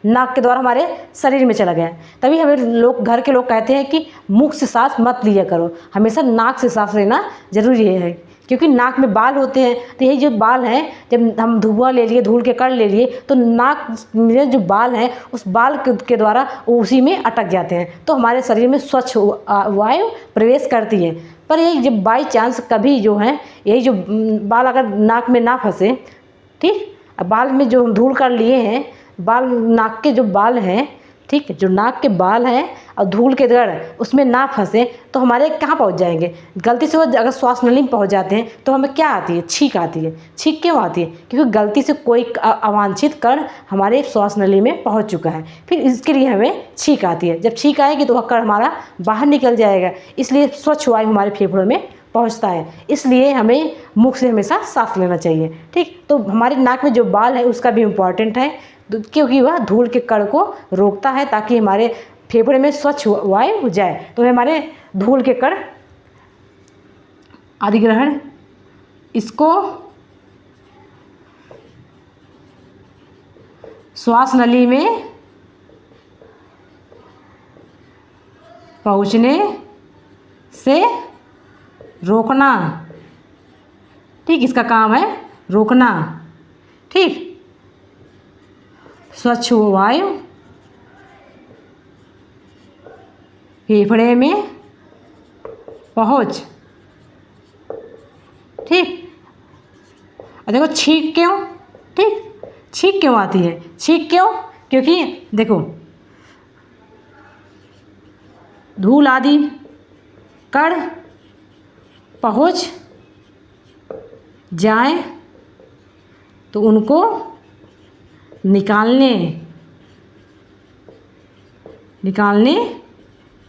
नाक के द्वारा हमारे शरीर में चला गया। तभी हमें लोग, घर के लोग कहते हैं कि मुख से सांस मत लिया करो, हमेशा नाक से सांस लेना जरूरी है, क्योंकि नाक में बाल होते हैं। तो यही जो बाल हैं, जब हम धुआं ले लिए, धूल के कण ले लिए, तो नाक में जो बाल हैं उस बाल के द्वारा उसी में अटक जाते हैं, तो हमारे शरीर में स्वच्छ वायु प्रवेश करती है। पर यही जब बाई चांस कभी जो है यही जो बाल अगर नाक में ना फंसे, ठीक, अब बाल में जो हम धूल कर लिए हैं, बाल नाक के जो बाल हैं, ठीक, जो नाक के बाल हैं और धूल के कण उसमें ना फंसे तो हमारे कहाँ पहुँच जाएंगे? गलती से वो अगर श्वास नली में पहुँच जाते हैं तो हमें क्या आती है? छींक आती है। छींक क्यों आती है? क्योंकि गलती से कोई अवांछित कण हमारे श्वास नली में पहुँच चुका है, फिर इसके लिए हमें छींक आती है। जब छींक आएगी तो वह कण हमारा बाहर निकल जाएगा, इसलिए स्वच्छ वायु हमारे फेफड़ों में पहुंचता है। इसलिए हमें मुख से हमेशा सांस लेना चाहिए, ठीक। तो हमारे नाक में जो बाल है उसका भी इम्पॉर्टेंट है, क्योंकि वह धूल के कण को रोकता है ताकि हमारे फेफड़े में स्वच्छ वायु जाए। तो हमारे धूल के कण अधिग्रहण इसको श्वास नली में पहुंचने से रोकना, ठीक, इसका काम है रोकना, ठीक। स्वच्छ वायु फेफड़े में पहुँच, ठीक। और देखो छींक क्यों, ठीक, छींक क्यों आती है? छींक क्यों? क्योंकि देखो धूल आदि कण पहुँच जाए तो उनको निकालने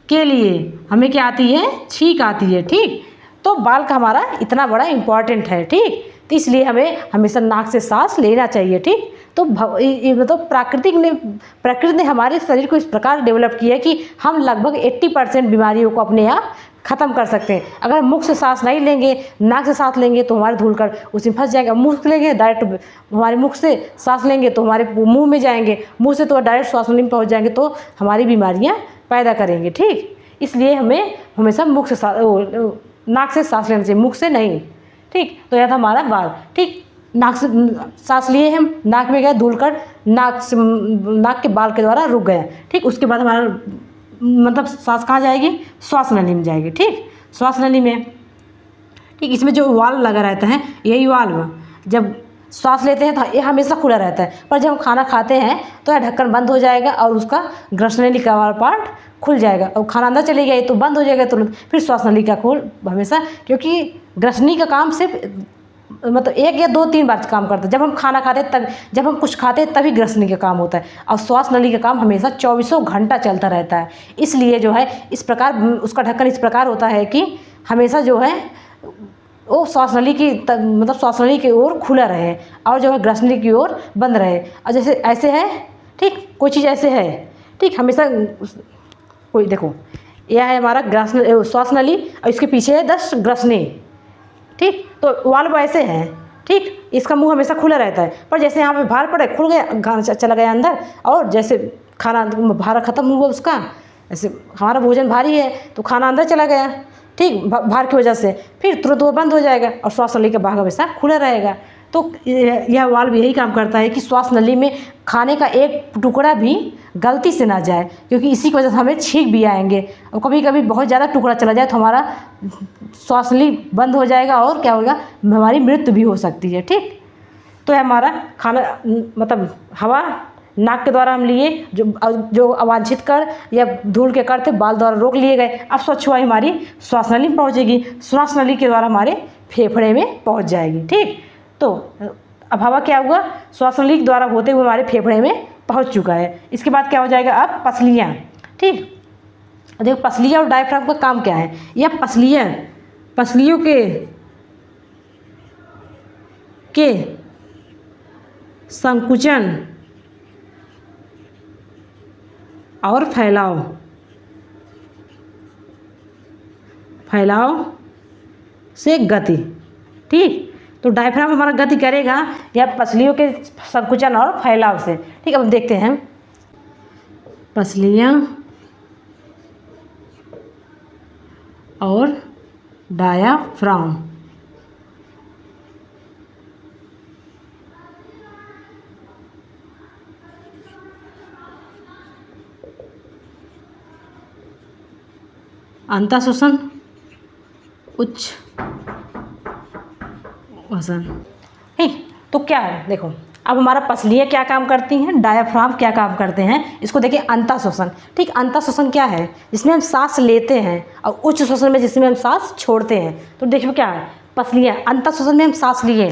के लिए हमें क्या आती है? छींक आती है, ठीक। तो बाल का हमारा इतना बड़ा इम्पॉर्टेंट है, ठीक। तो इसलिए हमें हमेशा नाक से सांस लेना चाहिए, ठीक। तो मतलब प्रकृति ने हमारे शरीर को इस प्रकार डेवलप किया है कि हम लगभग 80% बीमारियों को अपने आप ख़त्म कर सकते हैं। अगर मुख से सांस नहीं लेंगे, नाक से सांस लेंगे तो हमारे धूल कण उसी में फंस जाएगा। मुँह से लेंगे डायरेक्ट, हमारे मुख से सांस लेंगे तो हमारे मुंह में जाएंगे, मुंह से तो डायरेक्ट श्वास नली में पहुंच जाएंगे, तो हमारी बीमारियां पैदा करेंगे, ठीक। इसलिए हमें हमेशा मुख से नाक से सांस लेना चाहिए, मुख से नहीं, ठीक। तो यह था हमारा बाल, ठीक। नाक से सांस लिए हम, नाक में गए धूल कण, नाक के बाल के द्वारा रुक गए, ठीक। उसके बाद हमारा मतलब सांस कहाँ जाएगी? श्वास नली में जाएगी, ठीक, श्वास नली में, ठीक। इसमें जो वाल्व लगा रहता है, यही वाल्व जब श्वास लेते हैं तो ये हमेशा खुला रहता है, पर जब हम खाना खाते हैं तो यह ढक्कन बंद हो जाएगा और उसका ग्रसन नली का वाला पार्ट खुल जाएगा, और खाना अंदर चले गए तो बंद हो जाएगा तुरंत, फिर श्वास नली का खोल हमेशा, क्योंकि ग्रसनी का काम सिर्फ मतलब 1 या 2-3 बार काम करता है। जब हम खाना खाते हैं तब, जब हम कुछ खाते हैं तभी ग्रसनी का काम होता है, और श्वास नली का काम हमेशा 24 घंटा चलता रहता है। इसलिए जो है इस प्रकार उसका ढक्कन इस प्रकार होता है कि हमेशा जो है वो श्वास नली की मतलब श्वास नली की ओर खुला रहे और जो है ग्रसनी की ओर बंद रहे। और जैसे ऐसे है, ठीक, कोई चीज़ ऐसे है, ठीक, हमेशा कोई देखो, यह है हमारा श्वास नली और इसके पीछे है 10 ग्रसनी, ठीक, तो वाल्व ऐसे हैं, ठीक, इसका मुंह हमेशा खुला रहता है। पर जैसे यहाँ पे भार पड़े, खुल गया, खाना चला गया अंदर, और जैसे खाना भार ख़त्म हुआ उसका, ऐसे हमारा भोजन भारी है तो खाना अंदर चला गया, ठीक, भार की वजह से, फिर तुरंत वो बंद हो जाएगा और श्वास नली का भाग हमेशा खुला रहेगा। तो यह वाल्व यही काम करता है कि श्वास नली में खाने का एक टुकड़ा भी गलती से ना जाए, क्योंकि इसी की वजह से हमें छींक भी आएंगे और कभी कभी बहुत ज़्यादा टुकड़ा चला जाए तो हमारा श्वास नली बंद हो जाएगा और क्या होगा, हमारी मृत्यु भी हो सकती है, ठीक। तो है हमारा खाना मतलब हवा नाक के द्वारा हम लिए, जो अवांछित कण या धूल के कण थे बाल द्वारा रोक लिए गए। अब स्वच्छ हवा हमारी श्वास नली में पहुँचेगी, श्वास नली के द्वारा हमारे फेफड़े में पहुँच जाएगी, ठीक। तो अब हवा क्या हुआ, श्वास नली के द्वारा होते हुए हमारे फेफड़े में पहुँच चुका है। इसके बाद क्या हो जाएगा, अब पसलियाँ, ठीक। देखो पसलियाँ और डायफ्राम का काम क्या है, यह पसलियों के संकुचन और फैलाव से गति, ठीक। तो डायफ्राम हमारा गति करेगा या पसलियों के संकुचन और फैलाव से, ठीक। अब देखते हैं पसलियाँ और डायाफ्राम। अंतःश्वसन, उच्च वसन, ठीक। तो क्या है, देखो अब हमारा पसलियाँ क्या काम करती हैं, डायाफ्राम क्या काम करते हैं, इसको देखिए। अंतःश्वसन, ठीक, अंतःश्वसन क्या है, जिसमें हम सांस लेते हैं, और उच्च श्वसन में जिसमें हम सांस छोड़ते हैं। तो देखिए क्या है, पसलियाँ अंतःश्वसन में हम सांस लिए,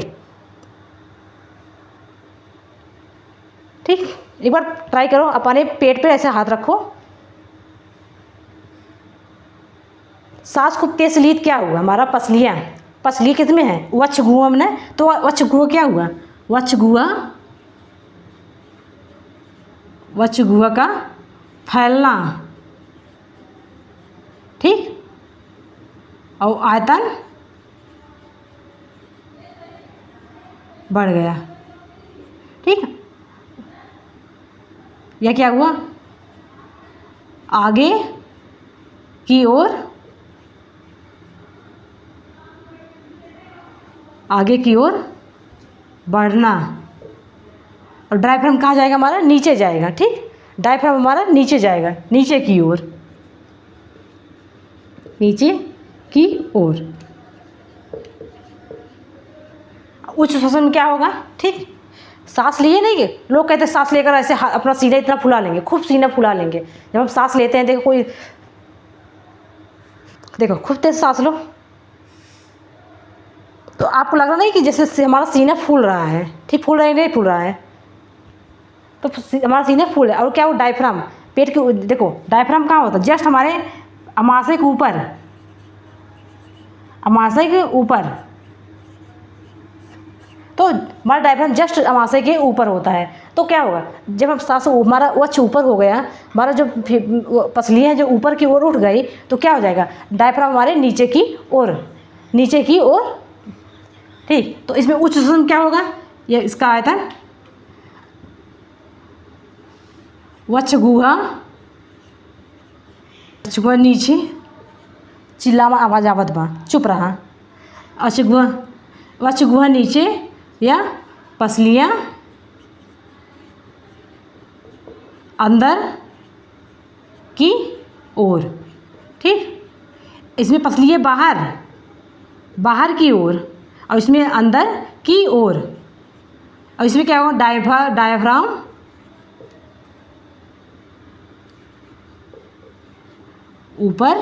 ठीक। एक बार ट्राई करो, अपने पेट पे ऐसे हाथ रखो, सांस को तेज ली, क्या हुआ हमारा पसली किसमें है, वक्ष गुहा में, तो वक्ष गुहा क्या हुआ, वक्ष गुहा का फैलना, ठीक, और आयतन बढ़ गया, ठीक। यह क्या हुआ, आगे की ओर बढ़ना। और डायफ्राम कहाँ जाएगा हमारा, नीचे जाएगा, ठीक। डायफ्राम हमारा नीचे जाएगा, नीचे की ओर, उच्च श्वसन में क्या होगा, ठीक। सांस लिए नहीं कि लोग कहते हैं सांस लेकर ऐसे अपना सीना इतना फुला लेंगे, खूब सीना फुला लेंगे। जब हम सांस लेते हैं, देखो खूब तेज सांस लो, तो आपको लग रहा नहीं कि जैसे हमारा सीना फूल रहा है, ठीक, फूल रहा है नहीं फूल रहा है, तो हमारा सीना फूल है। और क्या वो डायफ्राम पेट के, देखो डायफ्राम कहाँ होता है, जस्ट हमारे अमाशय के ऊपर, तो हमारा डायफ्राम जस्ट अमाशय के ऊपर होता है। तो क्या होगा, जब हम सांस, हमारा वक्ष ऊपर हो गया, हमारा जो पसलियाँ हैं जो ऊपर की ओर उठ गई, तो क्या हो जाएगा, डायफ्राम हमारे नीचे की ओर, ठीक। तो इसमें उच्च श्वसन क्या होगा, ये इसका आयतन, वक्ष गुहा नीचे, चिल्लावा आवाज आवत बा, चुप रहा, वक्ष गुहा नीचे या पसलियाँ अंदर की ओर, ठीक। इसमें पसलियाँ बाहर की ओर, और इसमें अंदर की ओर, और इसमें क्या होगा, डायफ्राम ऊपर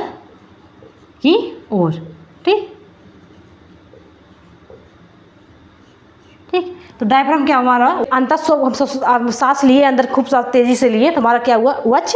की ओर, ठीक। तो डायफ्राम क्या हमारा अंतः, हम सांस लिए अंदर खूब तेजी से लिए, तो हमारा क्या हुआ, वक्ष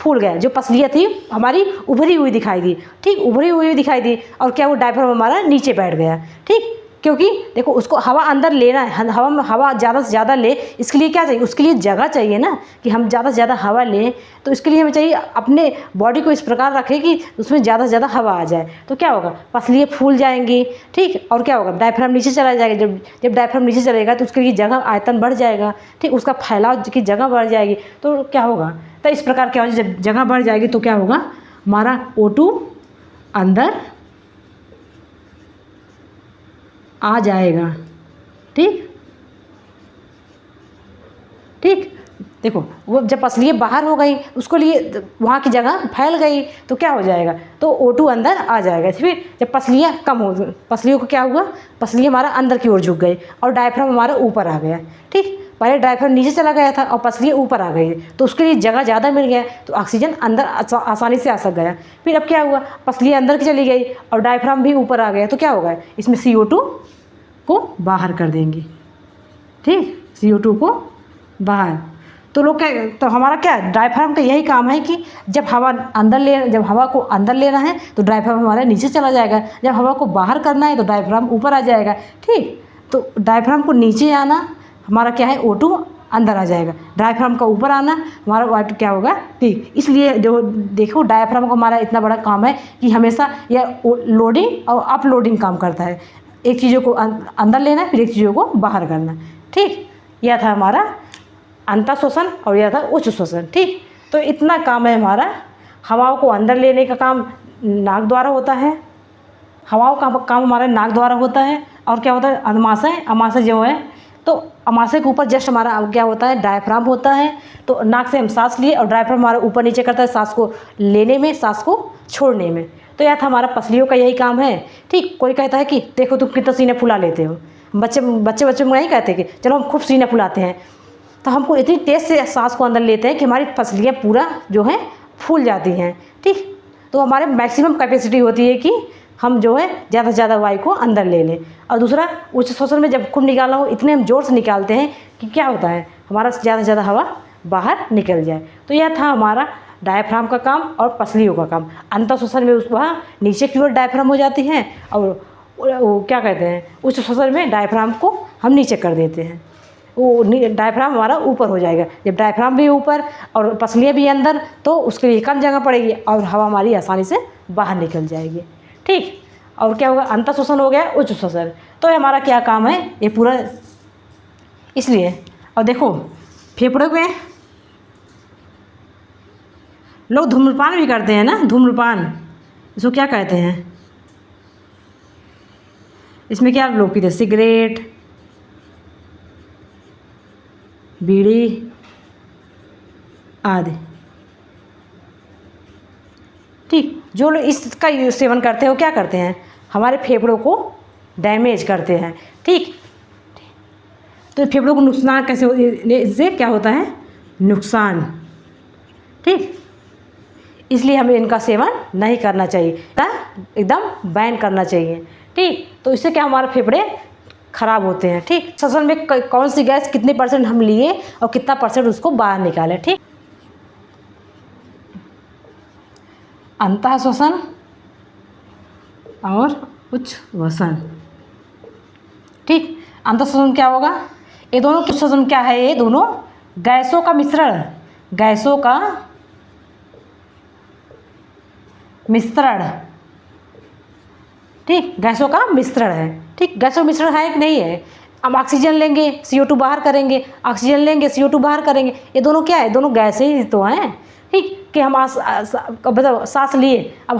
फूल गया, जो पसलियाँ थी हमारी उभरी हुई दिखाई दी, ठीक, उभरी हुई दिखाई दी। और क्या वो डायफ्राम हमारा नीचे बैठ गया, ठीक, क्योंकि देखो उसको हवा अंदर लेना है, हवा में हवा ज़्यादा से ज़्यादा ले, इसके लिए क्या चाहिए, उसके लिए जगह चाहिए ना, कि हम ज़्यादा से ज़्यादा हवा लें। तो इसके लिए हमें चाहिए अपने बॉडी को इस प्रकार रखें कि उसमें ज़्यादा से ज़्यादा हवा आ जाए। तो क्या होगा, पसलियाँ फूल जाएंगी, ठीक, और क्या होगा, डायफ्राम नीचे चला जाएगा। जब डायफ्राम नीचे चलेगा तो उसके लिए जगह, आयतन बढ़ जाएगा, ठीक, उसका फैलाव की जगह बढ़ जाएगी। तो क्या होगा, तो इस प्रकार क्या होगा, जब जगह बढ़ जाएगी तो क्या होगा, हमारा O2 अंदर आ जाएगा, ठीक, ठीक। देखो वो जब पसलियाँ बाहर हो गई, उसको लिए वहाँ की जगह फैल गई, तो क्या हो जाएगा, तो O2 अंदर आ जाएगा। फिर जब पसलियाँ कम हो, पसलियों को क्या हुआ, पसलियाँ हमारा अंदर की ओर झुक गई और डायफ्राम हमारा ऊपर आ गया, ठीक। पहले डायफ्राम नीचे चला गया था और पसलियाँ ऊपर आ गई, तो उसके लिए जगह ज़्यादा मिल गया, तो ऑक्सीजन अंदर आसानी से आ सक गया। फिर अब क्या हुआ, पसलियाँ अंदर की चली गई और डायफ्राम भी ऊपर आ गया, तो क्या होगा, इसमें CO2 को बाहर कर देंगे, ठीक, CO2 को बाहर। तो लोग क्या, तो हमारा क्या, डायफ्राम का यही काम है कि जब हवा को अंदर लेना है तो डायफ्राम हमारा नीचे चला जाएगा, जब हवा को बाहर करना है तो डायफ्राम ऊपर आ जाएगा, ठीक। तो डायफ्राम को नीचे आना हमारा क्या है, O2 अंदर आ जाएगा, डायफ्राम का ऊपर आना हमारा O2 क्या होगा, ठीक। इसलिए जो देखो डायफ्राम का हमारा इतना बड़ा काम है कि हमेशा यह लोडिंग और अपलोडिंग काम करता है, एक चीज़ों को अंदर लेना, फिर एक चीज़ों को बाहर करना, ठीक। यह था हमारा अंतः शोषण और यह था उच्च शोषण, ठीक। तो इतना काम है हमारा। हवाओं को अंदर लेने का काम नाक द्वारा होता है, हवाओं का काम हमारा नाक द्वारा होता है। और क्या होता है, अमाशय जो है, तो अमाशय के ऊपर जस्ट हमारा क्या होता है, डायफ्राम होता है। तो नाक से हम सांस लिए और डायफ्राम हमारा ऊपर नीचे करता है, सांस को लेने में, सांस को छोड़ने में। तो यह था हमारा पसलियों का यही काम है, ठीक। कोई कहता है कि देखो तुम कितना सीना फुला लेते हो, बच्चे नहीं कहते कि चलो हम खूब सीना फुलाते हैं, तो हमको इतनी तेज़ से सांस को अंदर लेते हैं कि हमारी पसलियाँ पूरा जो है फूल जाती हैं, ठीक। तो हमारे मैक्सिमम कैपेसिटी होती है कि हम जो है ज़्यादा से ज़्यादा वायु को अंदर ले लें। और दूसरा, उच्च शोषण में जब खूब निकालना हो, इतने हम ज़ोर से निकालते हैं कि क्या होता है, हमारा ज़्यादा से ज़्यादा हवा बाहर निकल जाए। तो यह था हमारा डायफ्राम का काम और पसलियों का काम। अंतः शोषण में वहाँ नीचे की ओर डायफ्राम हो जाती है और वो क्या कहते हैं, उच्च शोषण में डायफ्राम को हम नीचे कर देते हैं, वो डायफ्राम हमारा ऊपर हो जाएगा। जब डायफ्राम भी ऊपर और पसलियाँ भी अंदर, तो उसके लिए कम जगह पड़ेगी और हवा हमारी आसानी से बाहर निकल जाएगी, ठीक। और क्या होगा, अंतः शोषण हो गया, उच्च शोषण। तो ये हमारा क्या काम है, ये पूरा इसलिए। और देखो फेफड़ों में लोग धूम्रपान भी करते हैं ना, धूम्रपान इसको क्या कहते हैं, इसमें क्या लोग पीते हैं, सिगरेट, बीड़ी आदि, ठीक। जो लोग इसका सेवन करते हैं वो क्या करते हैं, हमारे फेफड़ों को डैमेज करते हैं, ठीक। तो फेफड़ों को नुकसान कैसे, इससे क्या होता है, नुकसान, ठीक। इसलिए हमें इनका सेवन नहीं करना चाहिए, एकदम बैन करना चाहिए, ठीक। तो इससे क्या, हमारे फेफड़े खराब होते हैं, ठीक। श्वसन में कौन सी गैस कितने % हम लिए और कितना % उसको बाहर निकालें, ठीक। अंतः श्वसन और उच्च श्वसन, ठीक। अंतः श्वसन क्या होगा, ये दोनों श्वसन क्या है, ये दोनों गैसों का मिश्रण, ठीक, गैसों का मिश्रण है, ठीक। गैसों का मिश्रण है कि नहीं है, हम ऑक्सीजन लेंगे CO2 बाहर करेंगे, ऑक्सीजन लेंगे CO2 बाहर करेंगे, ये दोनों क्या है, दोनों गैसें ही तो हैं, ठीक। कि हम मतलब सांस लिए, अब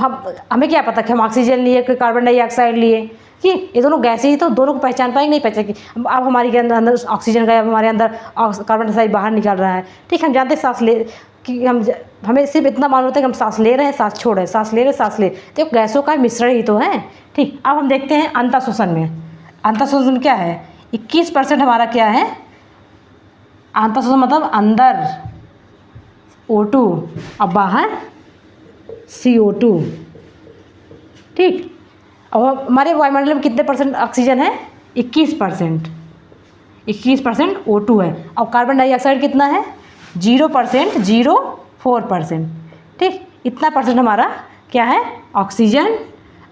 हमें क्या पता कि हम ऑक्सीजन लिए कि कार्बन डाइऑक्साइड लिए, कि ये दोनों गैसें ही तो, दोनों को पहचान पाएंगे, नहीं पहचान। अब हमारे के अंदर ऑक्सीजन गया, अब हमारे अंदर कार्बन डाइऑक्साइड बाहर निकल रहा है, ठीक। हम जानते हैं सांस ले कि हमें सिर्फ इतना मालूम होता है कि हम सांस ले रहे हैं, सांस छोड़ रहे हैं, सांस ले रहे हैं, सांस ले, तो गैसों का मिश्रण ही तो है, ठीक। अब हम देखते हैं अंतः शोषण में। अंतः शोषण क्या है, 21% हमारा क्या है, अंतः शोषण मतलब अंदर O2 और बाहर CO2, ठीक। और हमारे वायुमंडल में कितने % ऑक्सीजन है, 21%, 21% O2 है। और कार्बन डाइऑक्साइड कितना है, 0%, 0.4%, ठीक, इतना परसेंट हमारा क्या है ऑक्सीजन,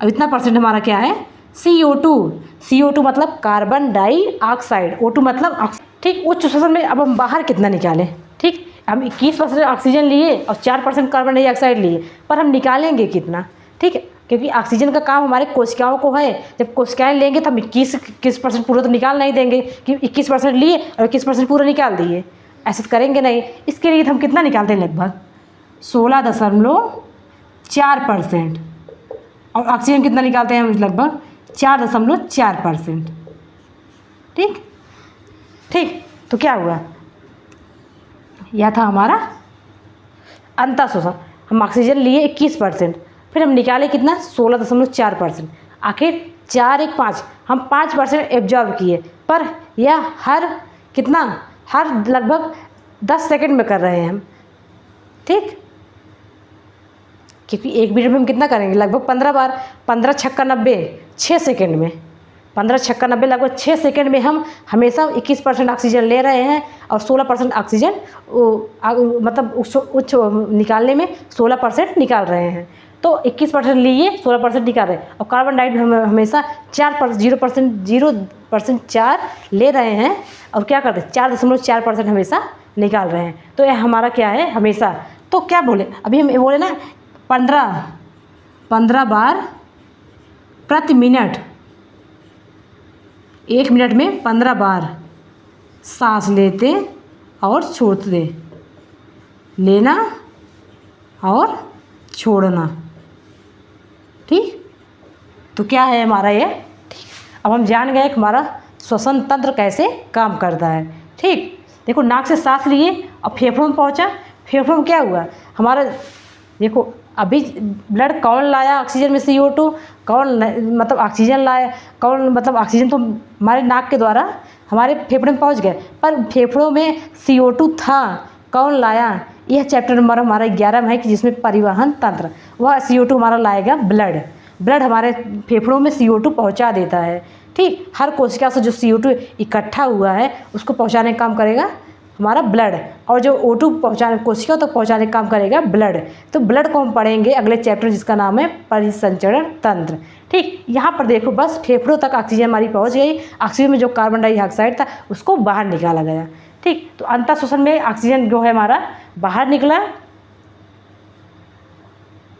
अब इतना परसेंट हमारा क्या है CO2। CO2 मतलब कार्बन डाइऑक्साइड, O2 मतलब ठीक। उच्च श्वसन में अब हम बाहर कितना निकालें, ठीक, हम 21% ऑक्सीजन लिए और 4% कार्बन डाइऑक्साइड लिए, पर हम निकालेंगे कितना, ठीक है, क्योंकि ऑक्सीजन का काम हमारे कोशिकाओं को है। जब कोशिकाएं लेंगे तो हम 21% पूरा तो निकाल नहीं देंगे कि 21% लिए और 21% पूरा निकाल दिए, ऐसा तो करेंगे नहीं। इसके लिए हम कितना निकालते हैं, लगभग 16.4%, और ऑक्सीजन कितना निकालते हैं हम, लगभग 4.4%। ठीक ठीक, तो क्या हुआ, यह था हमारा अंतः शोषण। हम ऑक्सीजन लिए 21%, फिर हम निकाले कितना 16.4%। आखिर 4 1 5 हम 5% एब्जॉर्ब किए, पर यह हर कितना, हर लगभग 10 सेकंड में कर रहे हैं हम, ठीक, क्योंकि 1 मिनट में हम कितना करेंगे, लगभग 15 बार, 15 छक्का 90, 6 सेकंड में, 15 छक्का 90 लगभग 6 सेकंड में हम हमेशा 21% ऑक्सीजन ले रहे हैं और 16% ऑक्सीजन मतलब उच्च निकालने में 16% निकाल रहे हैं। तो 21% लिए 16% निकाल रहे हैं, और कार्बन डाइऑक्साइड हम हमेशा 0% 4 ले रहे हैं और क्या करते हैं 4.4% हमेशा निकाल रहे हैं। तो यह हमारा क्या है हमेशा। तो क्या बोले अभी हम बोले ना 15 बार प्रति मिनट, 1 मिनट में 15 बार सांस लेते और छोड़ते, लेना और छोड़ना, ठीक। तो क्या है हमारा ये, ठीक। अब हम जान गए कि हमारा श्वसन तंत्र कैसे काम करता है, ठीक। देखो नाक से सांस लिए और फेफड़ों में पहुंचा, फेफड़ों में क्या हुआ हमारा, देखो अभी ब्लड कौन लाया ऑक्सीजन में CO2, कौन मतलब ऑक्सीजन लाया, कौन मतलब ऑक्सीजन तो हमारे नाक के द्वारा हमारे फेफड़े में पहुंच गए, पर फेफड़ों में CO2 था, कौन लाया। यह चैप्टर नंबर हमारा 11 में है कि जिसमें परिवहन तंत्र, वह CO2 हमारा लाएगा ब्लड हमारे फेफड़ों में CO2 पहुंचा देता है, ठीक। हर कोशिका से जो CO2 इकट्ठा हुआ है उसको पहुंचाने का काम करेगा हमारा ब्लड, और जो O2 पहुँचाने कोशिका तक पहुँचाने का काम करेगा ब्लड। तो ब्लड को हम पढ़ेंगे अगले चैप्टर जिसका नाम है परिसंचरण तंत्र, ठीक। यहाँ पर देखो बस फेफड़ों तक ऑक्सीजन हमारी पहुँच गई, ऑक्सीजन में जो कार्बन डाइऑक्साइड था उसको बाहर निकाला गया, ठीक। तो अंतः शोषण में ऑक्सीजन जो है हमारा बाहर निकला,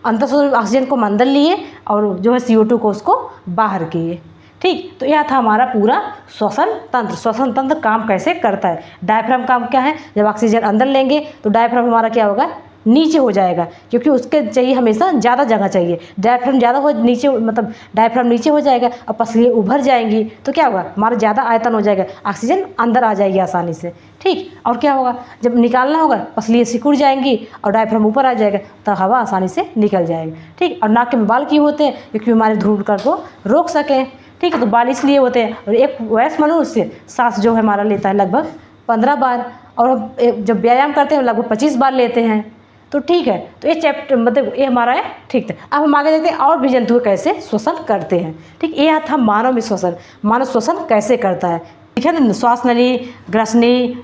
अंतः शोषण ऑक्सीजन को हम अंदर लिए और जो है CO2 को उसको बाहर किए, ठीक। तो यह था हमारा पूरा श्वसन तंत्र। श्वसन तंत्र काम कैसे करता है। डायफ्राम काम क्या है, जब ऑक्सीजन अंदर लेंगे तो डायफ्राम हमारा क्या होगा नीचे हो जाएगा, क्योंकि उसके चाहिए हमेशा ज़्यादा जगह चाहिए। डायफ्राम ज़्यादा हो नीचे, मतलब डायफ्राम नीचे हो जाएगा और पसलियाँ उभर जाएंगी, तो क्या होगा हमारा ज़्यादा आयतन हो जाएगा, ऑक्सीजन अंदर आ जाएगी आसानी से, ठीक। और क्या होगा जब निकालना होगा पसलियाँ सिकुड़ जाएंगी और डायफ्राम ऊपर आ जाएगा, तो हवा आसानी से निकल जाएगी, ठीक। और नाक के में बाल क्यों होते हैं, क्योंकि हमारे धूम्रकण को रोक सकें, ठीक है। तो 42 लिए होते हैं, और एक वयस्क मनुष्य सांस जो है हमारा लेता है लगभग 15 बार, और हम जब व्यायाम करते हैं लगभग 25 बार लेते हैं, तो ठीक है। तो ये चैप्टर मतलब ये हमारा है, ठीक है। अब हम आगे देखते हैं और भी जंतु कैसे श्वसन करते हैं, ठीक। ये था मानव में श्वसन, मानव श्वसन कैसे करता है, ठीक है ना। श्वास नली, ग्रसनी,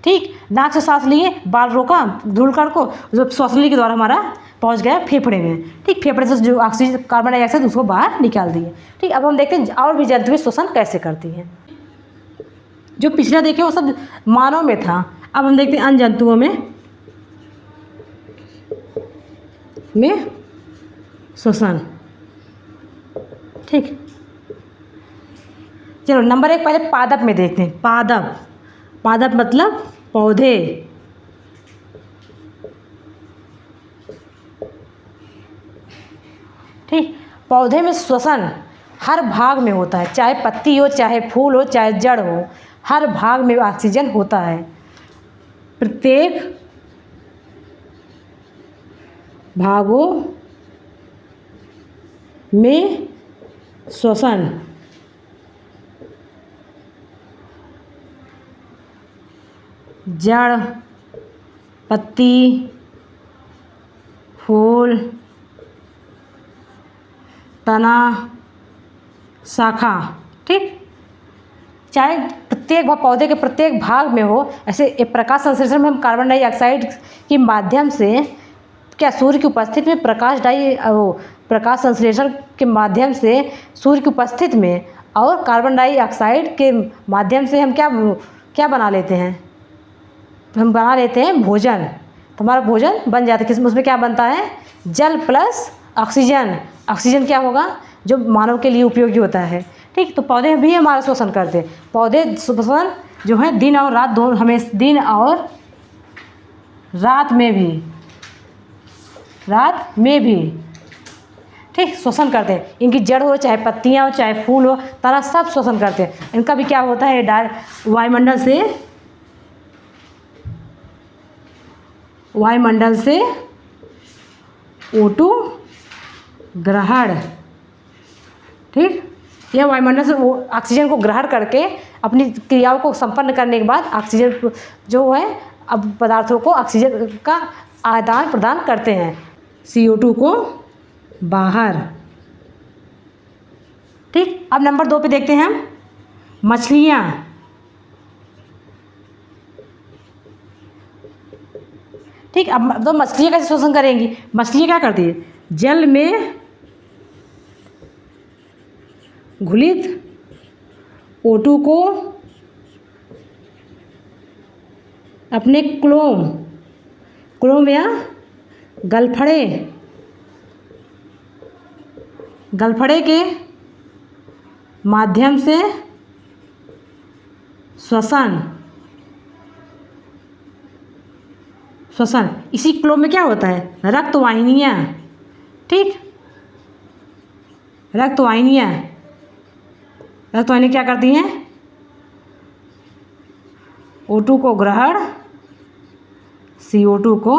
ठीक, नाक से सांस लिए, बाल रोका धूलकण को, जो श्वास नली के द्वारा हमारा पहुंच गया फेफड़े में, ठीक। फेफड़े से जो ऑक्सीजन कार्बन डाइऑक्साइड उसको बाहर निकाल दिए, ठीक। अब हम देखते हैं और भी जंतु श्वसन कैसे करती हैं। जो पिछला देखे वो सब मानव में था, अब हम देखते हैं अन्य जंतुओं में श्वसन, ठीक। चलो नंबर 1 पहले पादप में देखते हैं। पादप मतलब पौधे, ठीक। पौधे में श्वसन हर भाग में होता है, चाहे पत्ती हो, चाहे फूल हो, चाहे जड़ हो, हर भाग में ऑक्सीजन होता है। प्रत्येक भागों में श्वसन जड़, पत्ती, फूल, तना, शाखा, ठीक। चाहे प्रत्येक पौधे के प्रत्येक भाग में हो, ऐसे प्रकाश संश्लेषण में हम कार्बन डाइऑक्साइड के माध्यम से क्या सूर्य की उपस्थिति में प्रकाश संश्लेषण के माध्यम से सूर्य की उपस्थिति में और कार्बन डाइऑक्साइड के माध्यम से हम क्या क्या बना लेते हैं, हम बना लेते हैं भोजन। तो हमारा भोजन बन जाता है। किस उसमें क्या बनता है, जल प्लस ऑक्सीजन। ऑक्सीजन क्या होगा, जो मानव के लिए उपयोगी होता है। ठीक, तो पौधे भी हमारा शोषण करते हैं। पौधे शोषण जो है दिन और रात दोनों, हमें दिन और रात में भी ठीक शोषण करते हैं। इनकी जड़ हो, चाहे पत्तियां हो, चाहे फूल हो, तना, सब शोषण करते हैं। इनका भी क्या होता है, वायुमंडल से O2 ग्रहण। ठीक, यह वायुमंडल से ऑक्सीजन को ग्रहण करके अपनी क्रियाओं को संपन्न करने के बाद ऑक्सीजन जो है अब पदार्थों को ऑक्सीजन का आदान प्रदान करते हैं, CO2 को बाहर। ठीक, अब नंबर 2 पे देखते हैं हम मछलियाँ। ठीक, अब तो मछलियाँ कैसे शोषण करेंगी। मछलियाँ क्या करती है, जल में घुलित O2 को अपने क्लोम या गलफड़े के माध्यम से श्वसन। इसी क्लोम में क्या होता है, रक्तवाहिनियाँ। ठीक, रक्तवाहिनियाँ क्या करती हैं, O2 को ग्रहण, CO2 को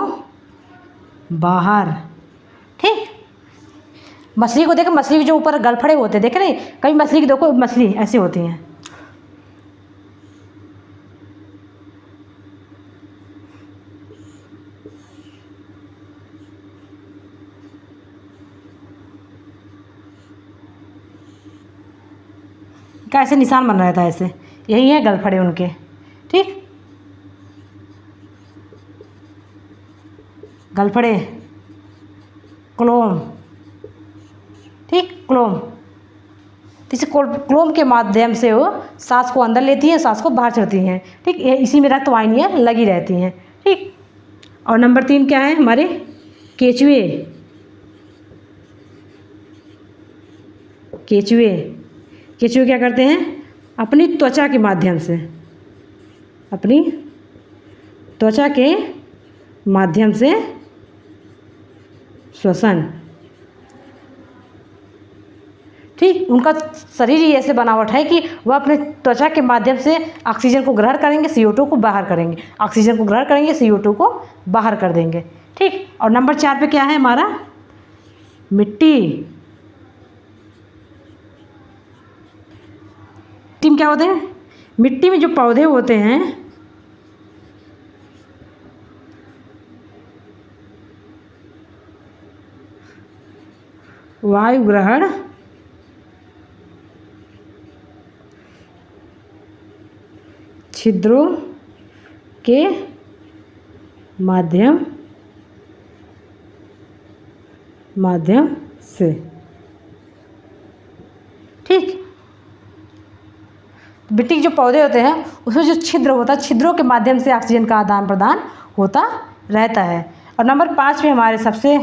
बाहर। ठीक, मछली को देखो, मछली के जो ऊपर गलफड़े होते हैं, देखे नहीं, कभी मछली की देखो, मछली ऐसी होती हैं। का ऐसे निशान बन रहता है, ऐसे, यही है गलफड़े उनके। ठीक, गलफड़े, क्लोम। ठीक, क्लोम, इसी क्लोम के माध्यम से वो सांस को अंदर लेती हैं, सांस को बाहर छोड़ती हैं। ठीक, इसी में रक्तवाहिनियाँ लगी रहती हैं। ठीक, और नंबर 3 क्या है हमारे, केचुए। केचुए क्या करते हैं, अपनी त्वचा के माध्यम से श्वसन। ठीक, उनका शरीर ही ऐसे बनावट है कि वह अपने त्वचा के माध्यम से ऑक्सीजन को ग्रहण करेंगे, CO2 को बाहर करेंगे, ऑक्सीजन को ग्रहण करेंगे, CO2 को बाहर कर देंगे। ठीक, और नंबर 4 पे क्या है हमारा, मिट्टी में क्या होते हैं, मिट्टी में जो पौधे होते हैं वायु ग्रहण छिद्रों के माध्यम से। ठीक, मिट्टी के जो पौधे होते हैं उसमें जो छिद्र होता है, छिद्रों के माध्यम से ऑक्सीजन का आदान प्रदान होता रहता है। और नंबर 5 पे हमारे सबसे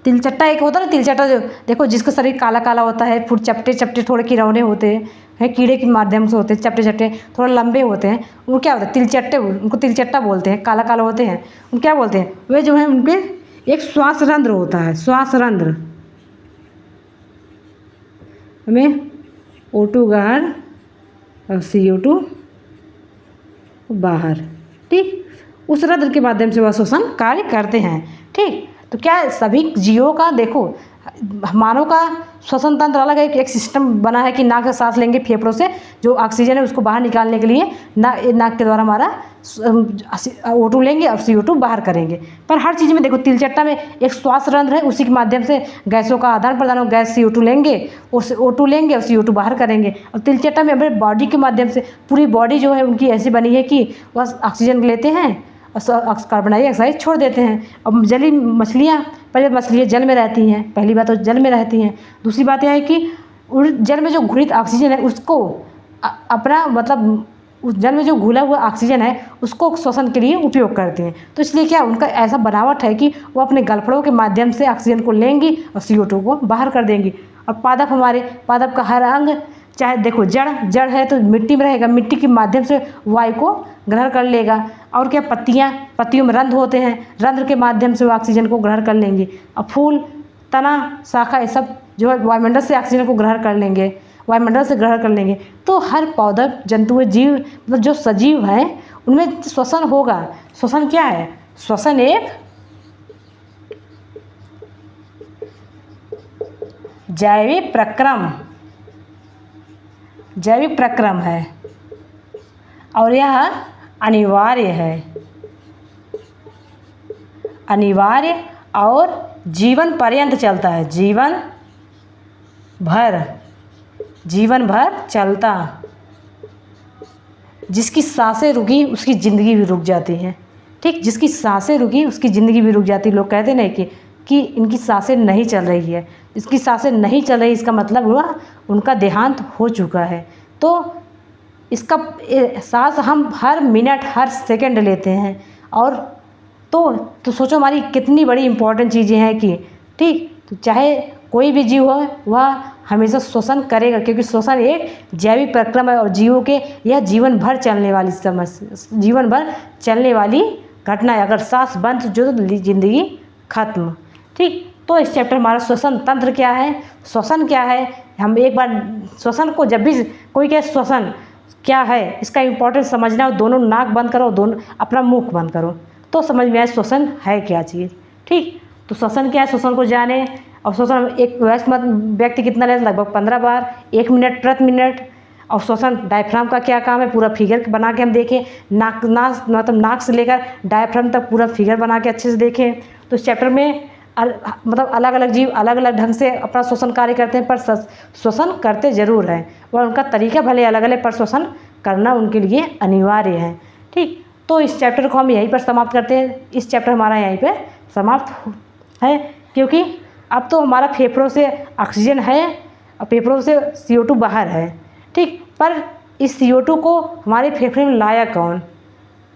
तिलचट्टा एक होता है ना, तिलचट्टा जो देखो, जिसका शरीर काला काला होता है, फिर चपटे थोड़े किरौने होते हैं, कीड़े के माध्यम से होते हैं, चपटे थोड़ा लंबे होते हैं, वो क्या होता है, तिलचट्टे, उनको तिलचट्टा बोलते हैं, काला काला होते हैं। उन क्या बोलते हैं, वे जो है उनके एक श्वास रंध्र होता है, श्वास रंध्र, हमें O2 बाहर और CO2 बाहर। ठीक, उस रंध्र के माध्यम से वह श्वसन कार्य करते हैं। ठीक, तो क्या सभी जीवों का देखो, मानव का श्वसन तंत्र अलग है, एक सिस्टम बना है कि नाक से सांस लेंगे, फेफड़ों से जो ऑक्सीजन है उसको बाहर निकालने के लिए नाक के द्वारा हमारा O2 लेंगे और CO2 बाहर करेंगे। पर हर चीज़ में देखो, तिलचट्टा में एक श्वास रंध्र है, उसी के माध्यम से गैसों का आदान प्रदान हो, गैस CO2 लेंगे, उस O2 लेंगे और CO2 बाहर करेंगे। और तिलचट्टा में हमारे बॉडी के माध्यम से पूरी बॉडी जो है उनकी ऐसी बनी है कि वह ऑक्सीजन लेते हैं और कार्बन डाइऑक्साइड छोड़ देते हैं। अब जली मछलियाँ, पहले मछलियाँ जल में रहती हैं, पहली बात तो जल में रहती हैं। दूसरी बात यह है कि जल में जो घुलित ऑक्सीजन है उसको अपना मतलब उस जल में जो घुला हुआ ऑक्सीजन है उसको श्वसन के लिए उपयोग करते हैं। तो इसलिए क्या उनका ऐसा बनावट है कि वो अपने गलफड़ों के माध्यम से ऑक्सीजन को लेंगी और CO2 को बाहर कर देंगी। और पादप का हर अंग, चाहे देखो जड़ है तो मिट्टी में रहेगा, मिट्टी के माध्यम से वायु को ग्रहण कर लेगा। और क्या, पत्तियों में रंध्र होते हैं, रंध्र के माध्यम से वो ऑक्सीजन को ग्रहण कर लेंगी। और फूल, तना, शाखा, ये सब जो है वायुमंडल से ऑक्सीजन को ग्रहण कर लेंगे, वायुमंडल से ग्रहण कर लेंगे। तो हर पौधा, जंतु, जीव मतलब जो सजीव हैं उनमें श्वसन होगा। श्वसन क्या है? श्वसन एक जैविक प्रक्रम है और यह अनिवार्य और जीवन पर्यंत चलता है, जीवन भर चलता। जिसकी सांसें रुकी उसकी ज़िंदगी भी रुक जाती है। ठीक, जिसकी सांसें रुकी उसकी ज़िंदगी भी रुक जाती है। लोग कहते नहीं कि इनकी सांसें नहीं चल रही है, इसकी सांसें नहीं चल रही, इसका मतलब हुआ उनका देहांत हो चुका है। तो इसका सांस हम हर मिनट हर सेकंड लेते हैं। और तो सोचो हमारी कितनी बड़ी इम्पोर्टेंट चीज़ें हैं कि ठीक, तो चाहे कोई भी जीव हो वह हमेशा श्वसन करेगा, क्योंकि श्वसन एक जैविक प्रक्रम है और जीवों के यह जीवन भर चलने वाली घटना है। अगर सांस बंद जो तो जिंदगी खत्म। ठीक, तो इस चैप्टर हमारा श्वसन तंत्र क्या है, श्वसन क्या है, हम एक बार श्वसन को जब भी कोई कहे श्वसन क्या है इसका इम्पोर्टेंस समझना हो, दोनों नाक बंद करो, दोनों अपना मुख बंद करो तो समझ में आए श्वसन है क्या चीज़। ठीक, तो श्वसन क्या है, श्वसन को जाने। और श्वसन एक वयस्क व्यक्ति कितना लेता है? लगभग 15 बार 1 मिनट प्रति मिनट। और श्वसन डायफ्राम का क्या काम है, पूरा फिगर बना के हम देखें, नाक से लेकर डायफ्राम तक पूरा फिगर बना के अच्छे से देखें। तो इस चैप्टर में मतलब अलग अलग जीव अलग अलग ढंग से अपना श्वसन कार्य करते हैं, पर श्वसन करते ज़रूर हैं। और उनका तरीका भले अलग अलग, पर श्वसन करना उनके लिए अनिवार्य है। ठीक, तो इस चैप्टर को हम यहीं पर समाप्त करते हैं। इस चैप्टर हमारा यहीं पर समाप्त है, क्योंकि अब तो हमारा फेफड़ों से ऑक्सीजन है और फेफड़ों से CO2 बाहर है। ठीक, पर इस CO2 को हमारे फेफड़े में लाया कौन,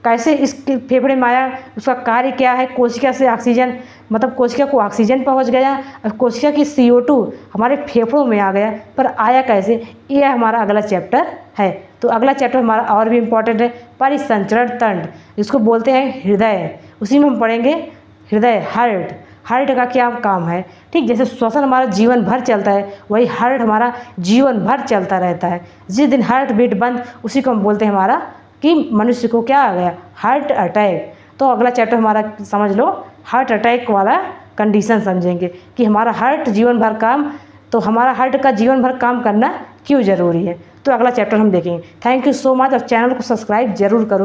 कैसे इस फेफड़े में आया, उसका कार्य क्या है? कोशिका से ऑक्सीजन मतलब कोशिका को ऑक्सीजन पहुंच गया और कोशिका की CO2 हमारे फेफड़ों में आ गया, पर आया कैसे, यह हमारा अगला चैप्टर है। तो अगला चैप्टर हमारा और भी इम्पोर्टेंट है, परिसंचरण तंत्र, जिसको बोलते हैं हृदय। उसी में हम पढ़ेंगे हृदय, हार्ट का क्या काम है। ठीक, जैसे श्वसन हमारा जीवन भर चलता है, वही हार्ट हमारा जीवन भर चलता रहता है। जिस दिन हार्ट बीट बंद, उसी को हम बोलते हैं हमारा कि मनुष्य को क्या आ गया, हार्ट अटैक। तो अगला चैप्टर हमारा समझ लो हार्ट अटैक वाला कंडीशन समझेंगे कि हमारा हार्ट जीवन भर काम, तो हमारा हार्ट का जीवन भर काम करना क्यों ज़रूरी है। तो अगला चैप्टर हम देखेंगे। थैंक यू सो मच, और चैनल को सब्सक्राइब जरूर करो।